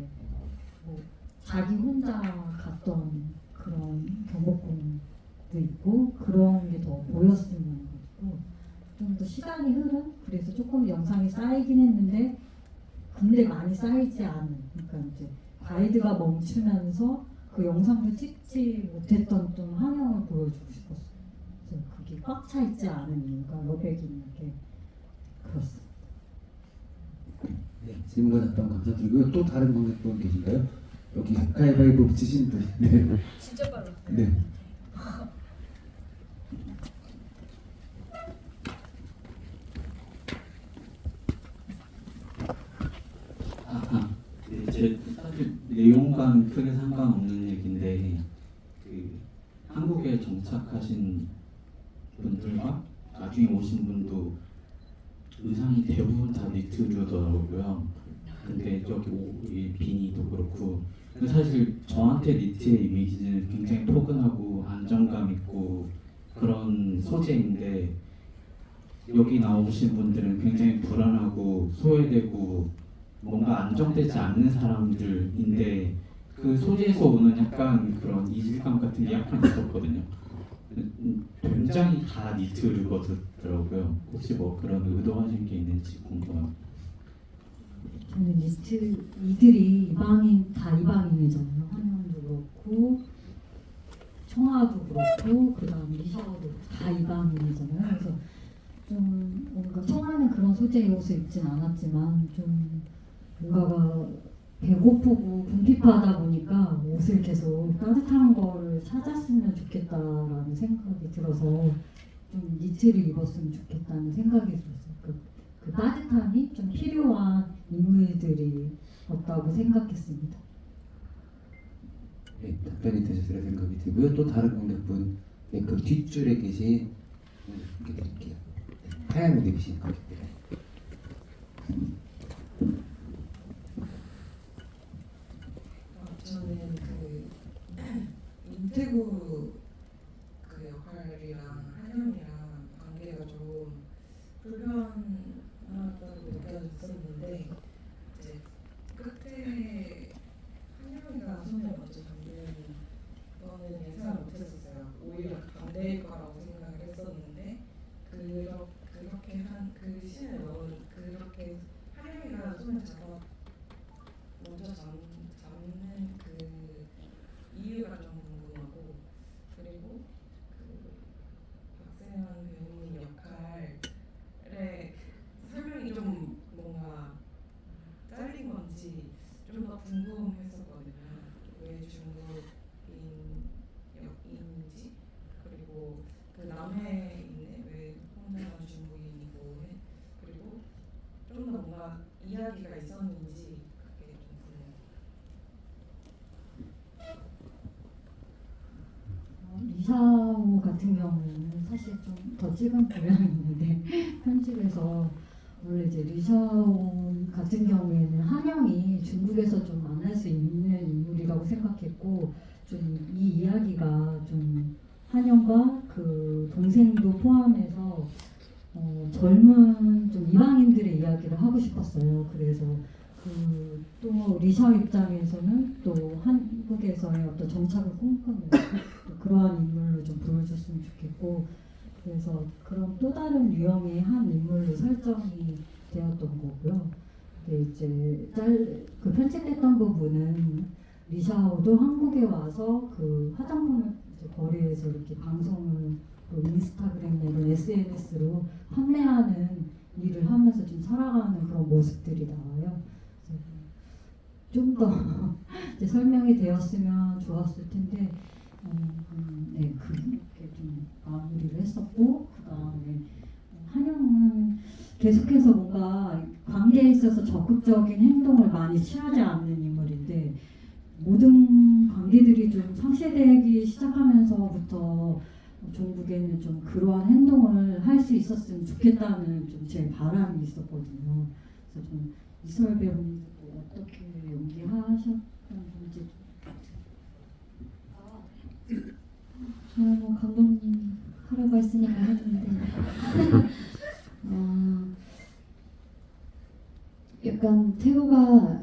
Speaker 2: 뭐 자기 혼자 갔던 그런 경복궁도 있고 그런 게 더 보였으면 가지고 좀 더 시간이 흐른, 그래서 조금 영상이 쌓이긴 했는데 근데 많이 쌓이지 않은, 그러니까 이제 가이드가 멈추면서 그 영상도 찍지 못했던 좀 한영을 보여주고 싶었어요. 그래서 그게 꽉 차 있지 않은 이유가 여백이 있는 게 그렇습니다.
Speaker 1: 네, 질문과 답변 감사드리고요. 또 다른 관객분 계신가요? 여기 가위바위보 붙이신 분. 네.
Speaker 7: 진짜 빨라.
Speaker 1: 네.
Speaker 9: 네, 제 사실 내용과는 크게 상관없는 얘기인데 그 한국에 정착하신 분들과 나중에 오신 분도 의상이 대부분 다 니트류더라고요. 근데 여기 이 비니도 그렇고, 근데 사실 저한테 니트의 이미지는 굉장히 포근하고 안정감 있고 그런 소재인데 여기 나오신 분들은 굉장히 불안하고 소외되고 뭔가 안정되지 않는 사람들인데 그 소재에서 오는 약간 그런 이질감 같은 게 약간 있었거든요. 굉장히 다 니트를 입었더라고요. 혹시 뭐 그런 의도하신 게 있는지 궁금합니다.
Speaker 2: 저는 리스트 이들이 이방인 다 이방인이잖아요. 한영도 그렇고 청아도 그렇고 그다음 리샤도 다 이방인이잖아요. 그래서 좀 뭔가 청아는 그런 소재의 옷을 입진 않았지만 좀 뭔가가 배고프고 궁핍하다 보니까 옷을 계속 따뜻한 거를 찾았으면 좋겠다라는 생각이 들어서 좀 니트를 입었으면 좋겠다는 생각이 들었어요. 그 따뜻함이 좀 필요한 인물들이 없다고 생각했습니다.
Speaker 1: 네, 답변이 되셨으리라 생각이 들고요. 또 다른 관객분, 네, 그 뒷줄에 계신 분께 드릴게요. 네, 하얀 옷 입으신 관객들.
Speaker 4: 저는 그 임태구 그 역할이랑 한영이랑 관계가 좀 불편하다고 느껴졌었는데 이제 끝에 한영이가 손을 먼저 잡는 거는 예상을 못했었어요. 오히려 반대일 거라고 생각을 했었는데 그렇게 한 그 신을 넣은 그렇게 한영이가 손을 잡아 먼저 잡는 그 이유가 좀 궁금하고, 그리고 그 박세현 배우님 역할의 설명이 좀 뭔가 잘린 건지 좀 더 궁금했었거든요. 왜 중국인 역인지, 그리고 그 남해에 있네 왜 혼자만 중국인이고 해, 그리고 좀 더 뭔가 이야기가 있었는지 그게 좀 궁금해요.
Speaker 2: 리샤오 같은 경우는 사실 좀 더 찍은 분량이 있는데 편집에서 원래 이제 리샤오 같은 경우에는 한영이 중국에서 좀 만날 수 있는 인물이라고 생각했고 좀 이 이야기가 좀 한영과 그 동생도 포함해서 젊은 좀 이방인들의 이야기를 하고 싶었어요. 그래서 또 리샤 입장에서는 또 한국에서의 어떤 정착을 꿈꾸는 또 그러한 인물로 좀 보여줬으면 좋겠고, 그래서 그런 또 다른 유형의 한 인물로 설정이 되었던 거고요. 근데 이제 그 편집됐던 부분은 리샤오도 한국에 와서 그 화장품을 이제 거리에서 이렇게 방송을 또 인스타그램 이런 SNS로 판매하는 일을 하면서 좀 살아가는 그런 모습들이 나와요. 좀 더 설명이 되었으면 좋았을 텐데, 네, 그렇게 좀 마무리를 했었고, 그 다음에 한영은 계속해서 뭔가 관계에 있어서 적극적인 행동을 많이 취하지 않는 인물인데, 모든 관계들이 좀 상쇄되기 시작하면서부터 종국에는 좀 그러한 행동을 할 수 있었으면 좋겠다는 좀 제 바람이 있었거든요. 그래서 좀 이설 배우님도 어떻게 연기하셨는지.
Speaker 3: 저는 뭐 감독님 하라고 했으니까 했는데 약간 태구가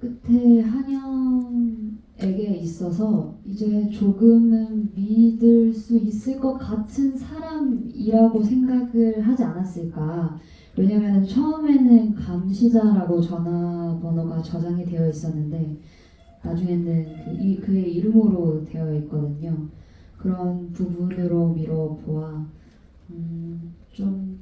Speaker 3: 끝에 한영에게 있어서 이제 조금은 믿을 수 있을 것 같은 사람이라고 생각을 하지 않았을까. 왜냐면 처음에는 감시자라고 전화번호가 저장이 되어 있었는데 나중에는 그의 이름으로 되어 있거든요. 그런 부분으로 미뤄보아 좀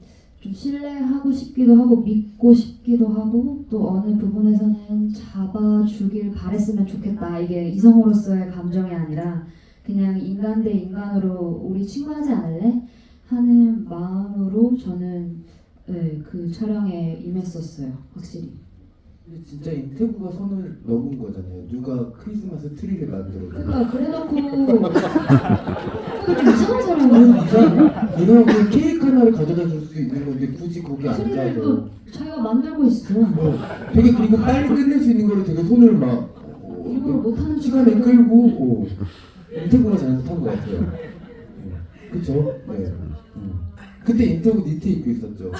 Speaker 3: 신뢰하고 싶기도 하고 믿고 싶기도 하고 또 어느 부분에서는 잡아주길 바랬으면 좋겠다. 이게 이성으로서의 감정이 아니라 그냥 인간 대 인간으로 우리 친구하지 않을래? 하는 마음으로 저는 네, 그 촬영에 임했었어요. 확실히.
Speaker 1: 근데 진짜 임태구가 선을 넘은 거잖아요. 누가 크리스마스 트리를 만들어.
Speaker 3: 그러니까 그래놓고 좀 이상한 사람이에요.
Speaker 1: 이거 케이크 하나를 가져다 줄 수 있는 건데 굳이 거기
Speaker 3: 트리를
Speaker 1: 앉아서.
Speaker 3: 또 자기가 만들고 있어.
Speaker 1: 되게 그리고 빨리 끝낼 수 있는 거를 되게 손을 막
Speaker 3: 일부러 못하는
Speaker 1: 시간을
Speaker 3: 척
Speaker 1: 끌고 임태구가 잘못한 것 같아요. 그쵸? 네. 그때 임태구 니트 입고 있었죠.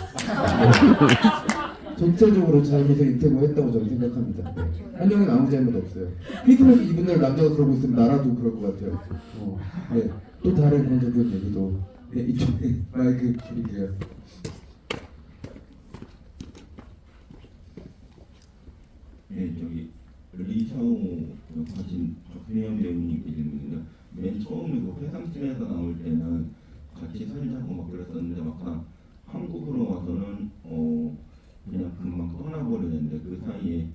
Speaker 1: 전체적으로 잘못을 인태고했다고 저는 생각합니다. 네. 한영이는 아무 잘못 없어요. 피트를 입은 날 남자가 그러고 있으면 나라도 그럴 것 같아요. 네. 또 다른 건설분 얘기도 네, 이쪽에 마이크 드릴게요.
Speaker 10: 네, 저기 리샤오 역하신 박준영 배우님께 질문인데 맨 처음에 그 회상씬에서 나올 때는 같이 살자고 막 그랬었는데 막상 한국으로 와서는 그냥 금방 떠나버리는데 그 사이에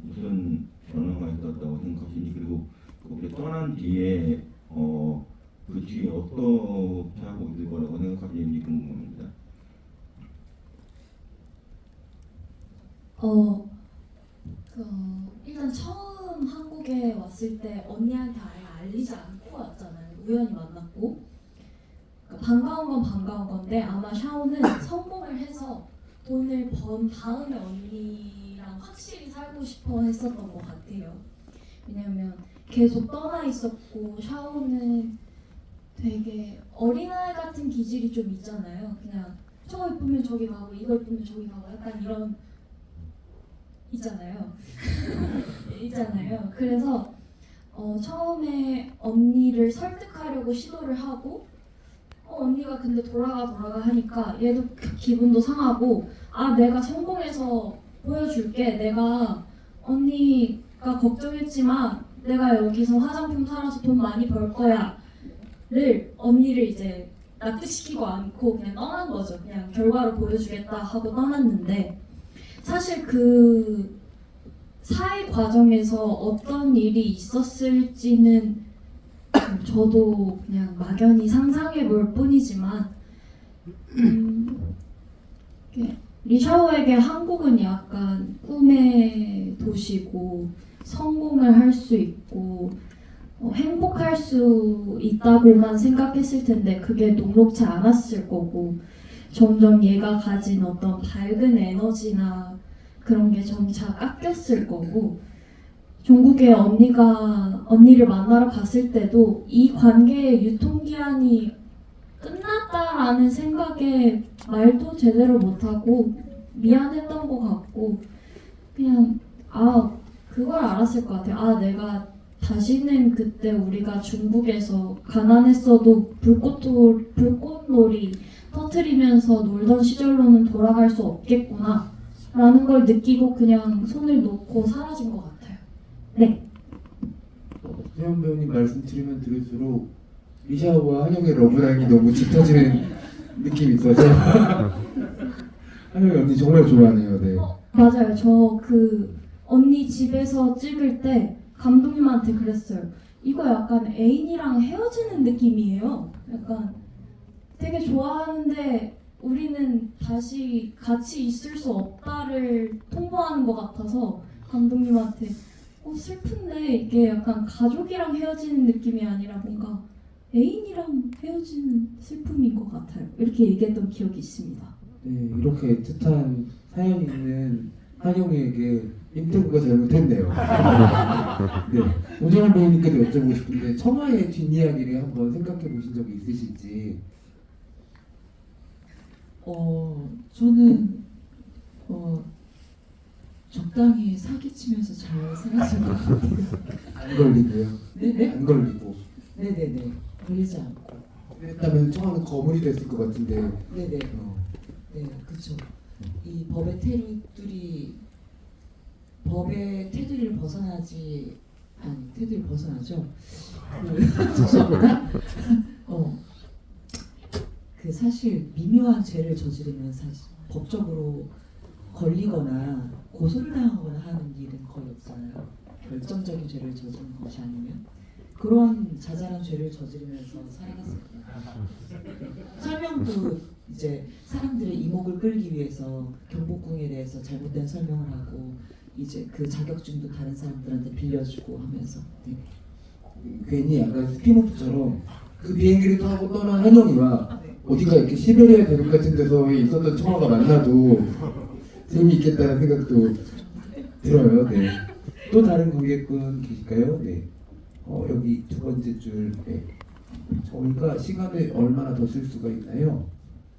Speaker 10: 무슨 변화가 있었다고 생각하시니 그리고 그렇게 떠난 뒤에 그 뒤에 어떻게 하고 있을 거라고 생각하시는지 궁금합니다.
Speaker 5: 일단 처음 한국에 왔을 때 언니한테 아예 알리지 않고 왔잖아요. 우연히 만났고. 그러니까 반가운 건 반가운 건데 아마 샤오는 성공을 해서 돈을 번 다음에 언니랑 확실히 살고 싶어 했었던 것 같아요. 왜냐면 계속 떠나 있었고 샤오는 되게 어린아이 같은 기질이 좀 있잖아요. 그냥 저거 이쁘면 저기 가고 이거 이쁘면 저기 가고 약간 이런 있잖아요. 있잖아요. 그래서 처음에 언니를 설득하려고 시도를 하고 언니가 근데 돌아가 하니까 얘도 기분도 상하고 내가 성공해서 보여줄게. 내가 언니가 걱정했지만 내가 여기서 화장품 살아서 돈 많이 벌 거야 를 언니를 이제 납득시키고 않고 그냥 떠난 거죠. 그냥 결과를 보여주겠다 하고 떠났는데 사실 그 사회 과정에서 어떤 일이 있었을지는 저도 그냥 막연히 상상해 볼 뿐이지만 리샤오에게 한국은 약간 꿈의 도시고 성공을 할 수 있고 행복할 수 있다고만 생각했을 텐데 그게 녹록지 않았을 거고 점점 얘가 가진 어떤 밝은 에너지나 그런 게 점차 깎였을 거고 종국에 언니를 만나러 갔을 때도 이 관계의 유통기한이 끝났다라는 생각에 말도 제대로 못하고 미안했던 것 같고 그냥 그걸 알았을 것 같아요. 내가 다시는 그때 우리가 중국에서 가난했어도 불꽃놀이 터트리면서 놀던 시절로는 돌아갈 수 없겠구나 라는 걸 느끼고 그냥 손을 놓고 사라진 것 같아요. 네.
Speaker 1: 세현 배우님 말씀 들으면 들을수록 리샤오와 한영의 러브라인이 너무 짙어지는 느낌이 있어서 한영이 언니 정말 좋아하네요. 네.
Speaker 5: 맞아요. 저 그 언니 집에서 찍을 때 감독님한테 그랬어요. 이거 약간 애인이랑 헤어지는 느낌이에요. 약간 되게 좋아하는데 우리는 다시 같이 있을 수 없다를 통보하는 것 같아서 감독님한테 슬픈데 이게 약간 가족이랑 헤어지는 느낌이 아니라 뭔가 애인이랑 헤어지는 슬픔인 것 같아요. 이렇게 얘기했던 기억이 있습니다.
Speaker 1: 네, 이렇게 애틋한 사연이 있는 한영이에게 임태구가 잘못했네요. 네, 오정환 배우님께도 여쭤보고 싶은데 청하의 뒷이야기를 한번 생각해 보신 적이 있으실지.
Speaker 4: 저는 적당히 사기치면서 잘 살았을 것 같아요.
Speaker 1: 안 걸리고요.
Speaker 4: 네네?
Speaker 1: 안 걸리고.
Speaker 4: 네네네. 걸리지 않고.
Speaker 1: 그랬다면 청하는 거물이 됐을 것 같은데.
Speaker 4: 네네. 네, 그렇죠. 이 법의 테두리를 벗어나지 테두리를 벗어나죠. 죄송합니다. 그 사실 미묘한 죄를 저지르면 사실 법적으로 걸리거나 고소를 당하거나 하는 일은 거의 없잖아요. 결정적인 죄를 저지른 것이 아니면 그런 자잘한 죄를 저지르면서 살아갔습니다. 설명도 이제 사람들의 이목을 끌기 위해서 경복궁에 대해서 잘못된 설명을 하고 이제 그 자격증도 다른 사람들한테 빌려주고 하면서
Speaker 1: 괜히 약간 스피노프처럼 그 비행기를 타고 떠난 한영이와 어디가 이렇게 시베리아 대륙 같은 데서 있었던 청아가 만나도 재미있겠다는 생각도 들어요. 네. 또 다른 관객분 계실까요? 네. 여기 두 번째 줄. 네. 저희가 시간을 얼마나 더 쓸 수가 있나요?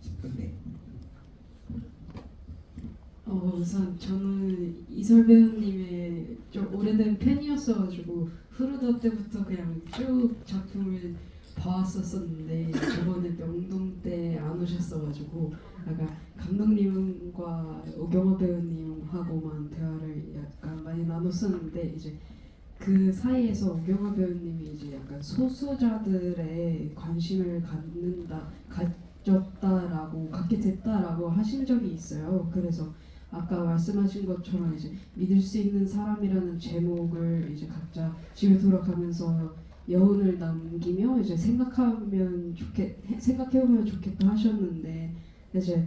Speaker 1: 10분. 네.
Speaker 11: 우선 저는 이설 배우님의 좀 오래된 팬이었어가지고 후르더 때부터 그냥 쭉 작품을 봐왔었었는데 저번에 명동 때 안 오셨어가지고 약간 감독님과 오경호 배우님하고만 대화를 약간 많이 나눴었는데 이제 그 사이에서 오경호 배우님이 이제 약간 소수자들의 관심을 갖게 됐다라고 하신 적이 있어요. 그래서 아까 말씀하신 것처럼 이제 믿을 수 있는 사람이라는 제목을 이제 각자 집에 돌아가면서 여운을 남기며 이제 생각해보면 좋겠다 하셨는데 이제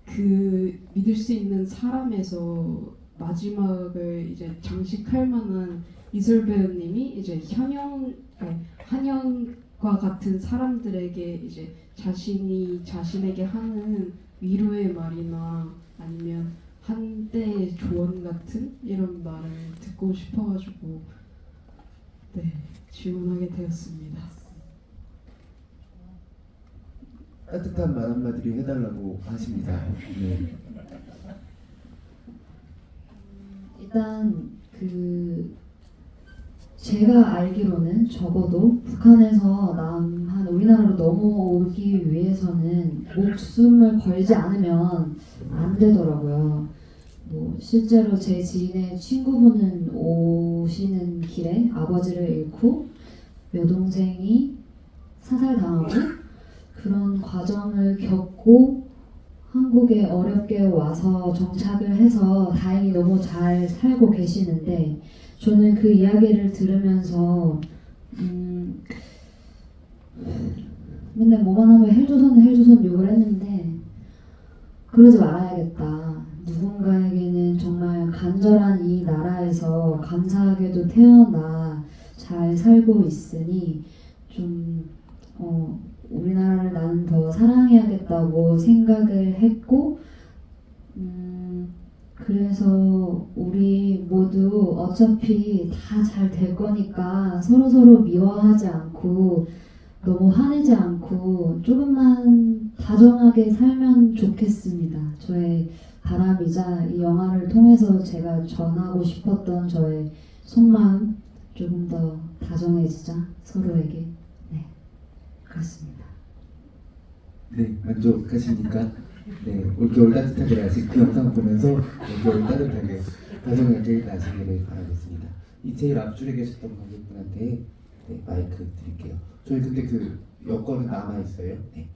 Speaker 11: 그 믿을 수 있는 사람에서 마지막을 이제 장식할 만한 이슬 배우님이 이제 한영과 같은 사람들에게 이제 자신에게 하는 위로의 말이나 아니면 한때의 조언 같은 이런 말을 듣고 싶어가지고 네 지원하게 되었습니다.
Speaker 1: 따뜻한 말 한마디를 해달라고 하십니다. 네.
Speaker 3: 일단 제가 알기로는 적어도 북한에서 우리나라로 넘어오기 위해서는 목숨을 걸지 않으면 안 되더라고요. 뭐 실제로 제 지인의 친구분은 오시는 길에 아버지를 잃고 여동생이 사살당하고 그런 과정을 겪고 한국에 어렵게 와서 정착을 해서 다행히 너무 잘 살고 계시는데 저는 그 이야기를 들으면서 맨날 뭐만 하면 헬조선 욕을 했는데 그러지 말아야겠다. 누군가에게는 정말 간절한 이 나라에서 감사하게도 태어나 잘 살고 있으니 좀 우리나라를 나는 더 사랑해야겠다고 생각을 했고 그래서 우리 모두 어차피 다 잘 될 거니까 서로서로 미워하지 않고 너무 화내지 않고 조금만 다정하게 살면 좋겠습니다. 저의 바람이자 이 영화를 통해서 제가 전하고 싶었던 저의 속마음 조금 더 다정해지자 서로에게. 네, 그렇습니다.
Speaker 1: 네, 만족하십니까? 네, 올겨울 따뜻하게 나시 그 영상 보면서 올겨울 따뜻하게 다정하게 나시기를 바라겠습니다. 이 제일 앞줄에 계셨던 관객분한테 네, 마이크 드릴게요. 저희 근데 그 여권은 남아 있어요. 네.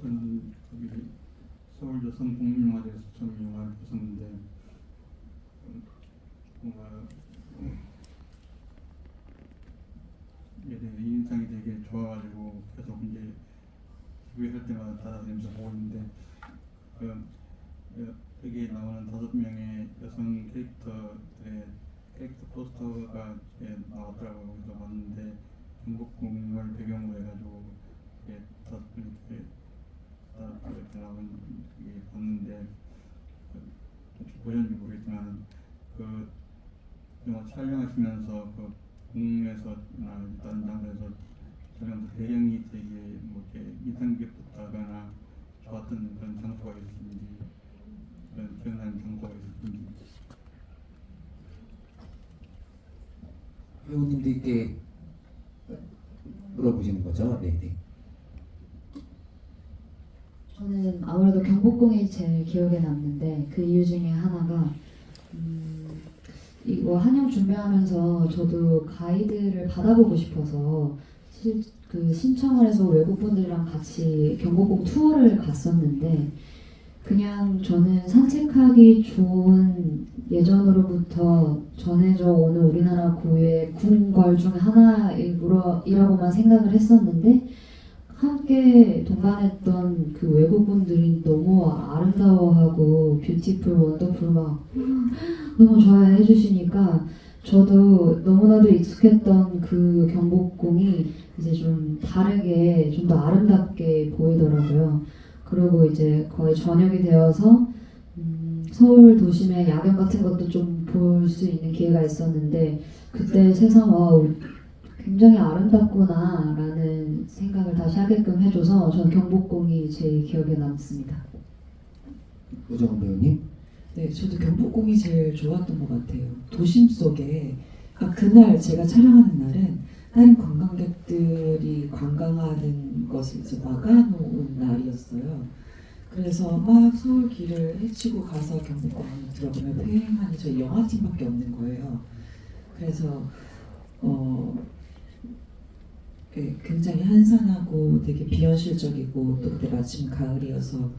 Speaker 12: 저는 서울여성 국민영화제에서 처음 영화를 봤었는데 뭔가 인상이 되게 좋아가지고 계속 이제 기회할 때마다 따라다니면서 보고 있는데 여기에 나오는 5명의 여성 캐릭터들의 캐릭터 포스터가 나왔더라고요. 그래서 봤는데 경복궁을 배경으로 해가지고 5분이 이렇게 나온 게 봤는데 보셨는지 모르겠지만 그 영화 촬영하시면서 그 궁에서나 다른 장소에서 촬영한 배경이 되게 뭐 이렇게 인상 깊었다거나 좋았던 그런 장소가 있었는지 그런 기억나는 장소가 있었는지.
Speaker 1: 배우님들께 물어보시는 거죠? 네, 네.
Speaker 3: 저는 아무래도 경복궁이 제일 기억에 남는데 그 이유 중에 하나가 이거 한영 준비하면서 저도 가이드를 받아보고 싶어서 신청을 해서 외국분들이랑 같이 경복궁 투어를 갔었는데 그냥 저는 산책하기 좋은 예전으로부터 전해져 오는 우리나라 고유의 궁궐 중 하나이라고만 생각을 했었는데 함께 동반했던 그 외국분들이 너무 아름다워하고 뷰티풀, 원더풀 막 너무 좋아해 해주시니까 저도 너무나도 익숙했던 그 경복궁이 이제 좀 다르게 좀 더 아름답게 보이더라고요. 그리고 이제 거의 저녁이 되어서 서울 도심의 야경 같은 것도 좀 볼 수 있는 기회가 있었는데 그때 세상 굉장히 아름답구나라는 생각을 다시 하게끔 해줘서 전 경복궁이 제일 기억에 남습니다.
Speaker 1: 오정원 배우님.
Speaker 4: 네, 저도 경복궁이 제일 좋았던 것 같아요. 도심 속에 그날 제가 촬영하는 날은 다른 관광객들이 관광하는 것을 이제 막아놓은 날이었어요. 그래서 막 서울 길을 헤치고 가서 경복궁 들어가면 휑하니 저희 영화팀밖에 없는 거예요. 그래서 네, 굉장히 한산하고 되게 비현실적이고 또 그때 마침 가을이어서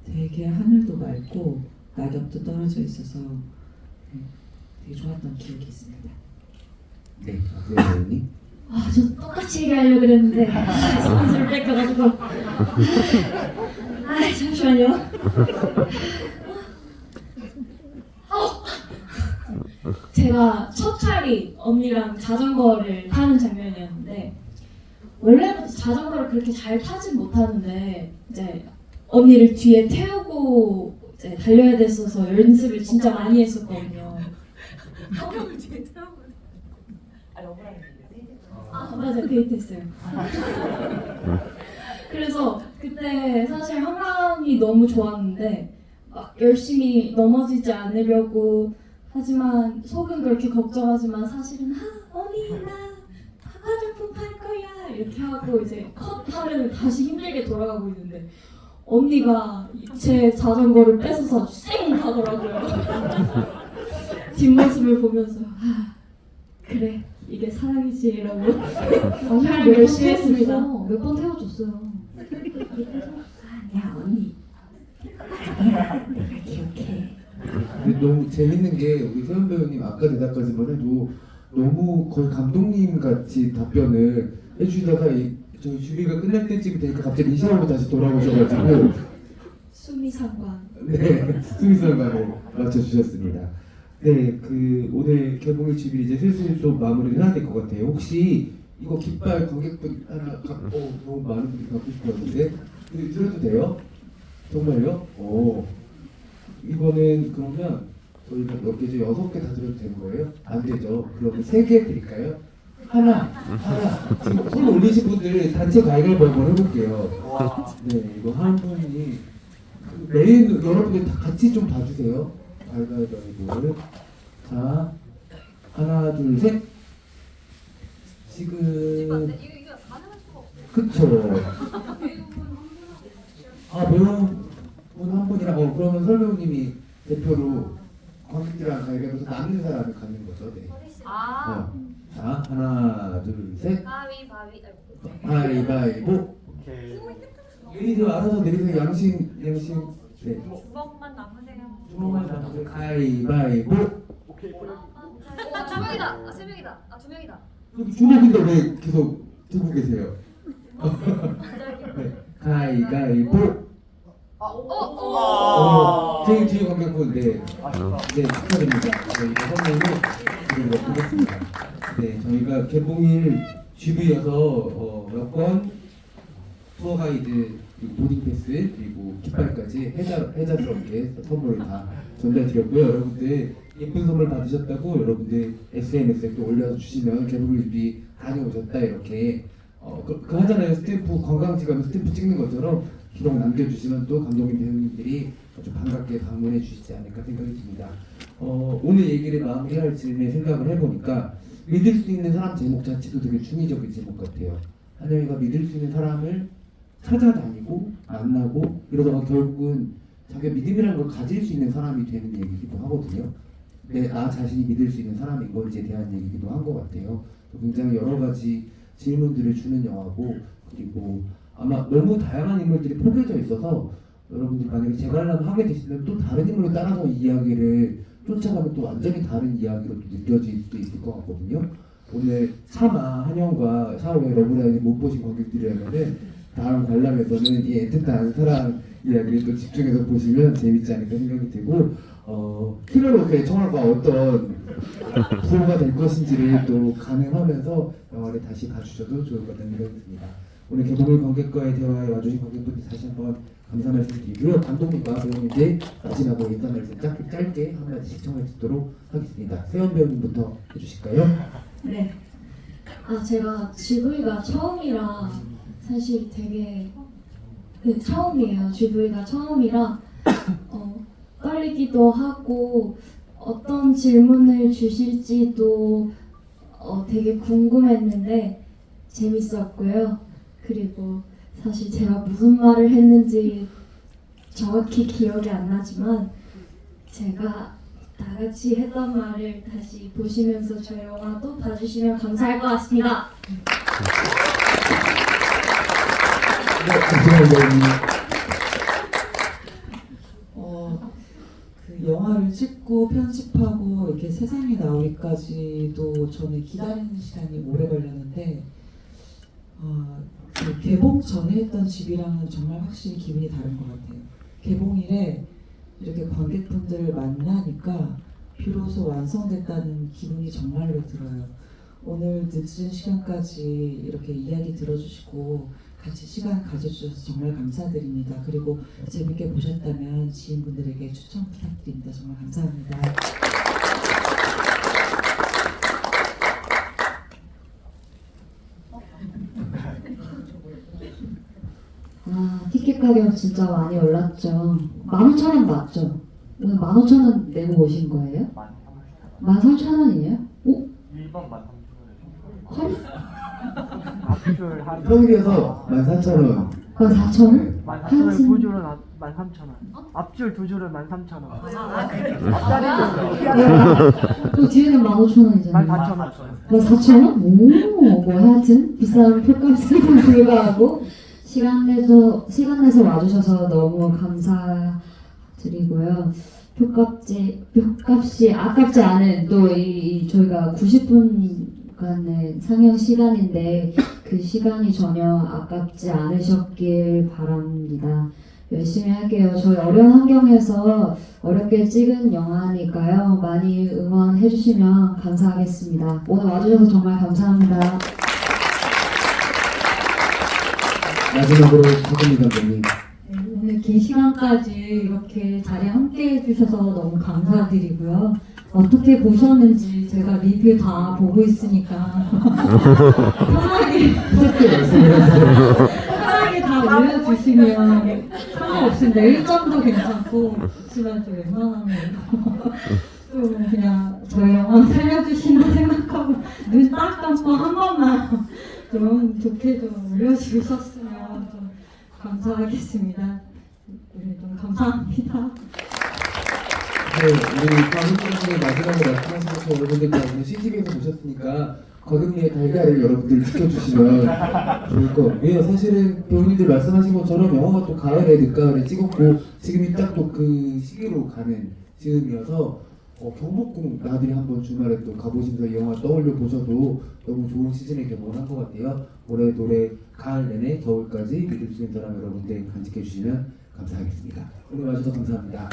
Speaker 4: 되게 하늘도 맑고 낙엽도 떨어져 있어서 되게 좋았던 기억이 있습니다.
Speaker 1: 네, 배우님.
Speaker 5: 저 똑같이 얘기하려고 그랬는데 손을 뺏겨가지고 잠시만요. 제가 첫 차례 언니랑 자전거를 타는 장면이었는데 원래부터 자전거를 그렇게 잘 타진 못하는데 이제 언니를 뒤에 태우고 이제 달려야 됐어서 연습을 진짜 많이 했었거든요.
Speaker 7: 형을 뒤에 태우고.
Speaker 5: 맞아, 데이트했어요. 그래서 그때 사실 한강이 너무 좋았는데 막 열심히 넘어지지 않으려고 하지만 속은 그렇게 걱정하지만 사실은 언니 나 화장품 팔 거야 이렇게 하고 이제 컷하면 다시 힘들게 돌아가고 있는데 언니가 제 자전거를 뺏어서 쌩 하더라고요. 뒷모습을 보면서 그래 이게 사랑이지라고 정말 열심히 했습니다.
Speaker 3: 몇 번 태워줬어요.
Speaker 5: 야 언니 내가 기억해.
Speaker 1: 근데 너무 재밌는 게 우리 세연 배우님 아까 대답까지만 해도 너무 거의 감독님 같이 답변을 해주다가 저희 주비가 끝날 때쯤 되니까 갑자기 이시하고 다시 돌아오셔가지고
Speaker 5: 수미상관.
Speaker 1: 네, 수미상관을 맞춰주셨습니다. 네, 오늘 개봉일 주비 이제 슬슬 또 마무리를 해야 될 것 같아요. 혹시 이거 깃발 관객분 하나 너무 많은 분이 갖고 싶었는데 들어도 돼요? 정말요? 이거는 그러면 저희가 몇 개죠? 6개 다 들어도 되는 거예요? 안 되죠. 그러면 3개 드릴까요? 하나. 지금 손 올리신 분들 단체 가위바위보 한번 해볼게요. 네, 이거 한 분이 메인 여러분들 다 같이 좀 봐주세요. 가위바위보를. 자, 하나, 둘, 셋. 지금
Speaker 7: 이거 가능할 수가 없어요.
Speaker 1: 그쵸. 배우분 한 분이랑 그러면 설 배우님이 대표로 관객들이랑 가위바위보에서 남는 사람을 갖는 거죠. 네. 자, 하나, 둘, 셋. 가위바위보. 내리세요. 알아서 내리세요. 양심. 네.
Speaker 7: 주먹만 남으세요.
Speaker 1: 주먹만 잡으세요. 가위바위보.
Speaker 7: 두 명이다. 세 명이다. 두 명이다.
Speaker 1: 여기 주먹인데 왜 계속 들고 계세요? 네. 가위바위보. 제일 뒤에 관객분, 네. 네, 축하드립니다. 저희가 선물로 드리도록 하겠습니다. 네, 저희가 개봉일 GV여서 여권, 투어 가이드, 그리고 보딩 패스, 그리고 깃발까지 해자스럽게 선물을 다 전달드렸고요. 여러분들 예쁜 선물 받으셨다고 여러분들 SNS에 또 올려서 주시면 개봉일 GV 다녀오셨다 이렇게 그 하잖아요. 스탬프 관광지 가면 스탬프 찍는 것처럼 기록 남겨주시면 또 감독님 배우님들이 아주 반갑게 방문해 주시지 않을까 생각이 듭니다. 오늘 얘기를 마무리할 즈음에 생각을 해보니까 믿을 수 있는 사람 제목 자체도 되게 중의적인 제목 같아요. 한영이가 믿을 수 있는 사람을 찾아다니고 만나고 이러다가 결국은 자기가 믿음이라는 걸 가질 수 있는 사람이 되는 얘기기도 하거든요. 나 자신이 믿을 수 있는 사람인 건지에 대한 얘기기도 한 것 같아요. 굉장히 여러 가지 질문들을 주는 영화고 그리고 아마 너무 다양한 인물들이 포개져 있어서 여러분들이 만약에 재관람 하게 되시면 또 다른 인물을 따라서 이 이야기를 쫓아가면 또 완전히 다른 이야기로 또 느껴질 수도 있을 것 같거든요. 오늘 차마 한영과 샤오의 러브라인을 못 보신 관객들이라면은 다음 관람에서는 이 애틋한 사랑 이야기를 또 집중해서 보시면 재밌지 않을까 생각이 들고 킬러로서의 청아가 어떤 부호가 될 것인지를 또 가늠하면서 영화를 다시 봐주셔도 좋을 것 같다는 생각이 듭니다. 오늘 개봉일 관객과의 대화에 와주신 관객분들 다시 한번 감사 말씀드리고요. 감독님과 배우님께 마지막으로 인사 말씀 짧게 한마디씩 청해 듣도록 하겠습니다. 세연 배우님부터 해주실까요?
Speaker 5: 네. 제가 GV가 처음이라 사실 되게 처음이에요. GV가 처음이라 떨리기도 하고 어떤 질문을 주실지도 되게 궁금했는데 재밌었고요. 그리고 사실 제가 무슨 말을 했는지 정확히 기억이 안 나지만 제가 다 같이 했던 말을 다시 보시면서 저희 영화도 봐주시면 감사할 것 같습니다.
Speaker 1: 네, 감사합니다.
Speaker 4: 그 영화를 찍고 편집하고 이렇게 세상에 나오기까지도 저는 기다리는 시간이 오래 걸렸는데 그 개봉 전에 했던 집이랑은 정말 확실히 기분이 다른 것 같아요. 개봉일에 이렇게 관객분들을 만나니까 비로소 완성됐다는 기분이 정말로 들어요. 오늘 늦은 시간까지 이렇게 이야기 들어주시고 같이 시간 가져주셔서 정말 감사드립니다. 그리고 재밌게 보셨다면 지인분들에게 추천 부탁드립니다. 정말 감사합니다.
Speaker 3: 티켓 가격 진짜 많이 올랐죠. 15,000원 맞죠? 오늘 15,000원 내고 오신 거예요? 13,000원이에요? 오?
Speaker 13: 1번 13,000원에
Speaker 3: 할인?
Speaker 13: 앞줄 할인
Speaker 1: 평일에서 14,000원.
Speaker 3: 14,000원?
Speaker 13: 14,000원 두 줄은 13,000원 앞줄 두 줄은 13,000원
Speaker 3: 또 뒤에는 15,000원이잖아요.
Speaker 13: 14,000원
Speaker 3: 14,000원? 오, 뭐 하여튼 비싼 표값에도 불구하고 시간 내서 와주셔서 너무 감사드리고요. 표값이 아깝지 않은 또 저희가 90분간의 상영 시간인데 그 시간이 전혀 아깝지 않으셨길 바랍니다. 열심히 할게요. 저희 어려운 환경에서 어렵게 찍은 영화니까요. 많이 응원해 주시면 감사하겠습니다. 오늘 와주셔서 정말 감사합니다.
Speaker 1: 마지막으로 박은미 감독님.
Speaker 2: 오늘 긴 시간까지 이렇게 자리에 함께 해주셔서 너무 감사드리고요. 어떻게 보셨는지 제가 리뷰 다 보고 있으니까 편하게 다 올려주시면 상관없습니다. 1점도 괜찮고 그렇지만 좀 웬만하면 좀 그냥 저희 영화 살려주신다 생각하고 눈 딱 감고 한 번만 좀 좋게 좀 올려주셨으면 좀 감사하겠습니다. 우리 좀 감사합니다.
Speaker 1: 네, 우리 박은미 마지막으로 말씀하신 것처럼 여러분들 다 오늘 CTV에서 보셨으니까 거듭리의 달걀을 여러분들 지켜주시면 좋을 것 같고요. 사실은 배우님들 말씀하신 것처럼 영화가 또 가을에 늦가을에 찍었고 지금이 딱 또 그 시기로 가는 즈음이어서 경복궁 나들이 한번 주말에 또 가보시면서 이 영화 떠올려 보셔도 너무 좋은 시즌에 개봉을 한 것 같아요. 올해 가을 내내 겨울까지 믿을 수 있는 사람 여러분들 간직해 주시면 감사하겠습니다. 오늘 와주셔서 감사합니다.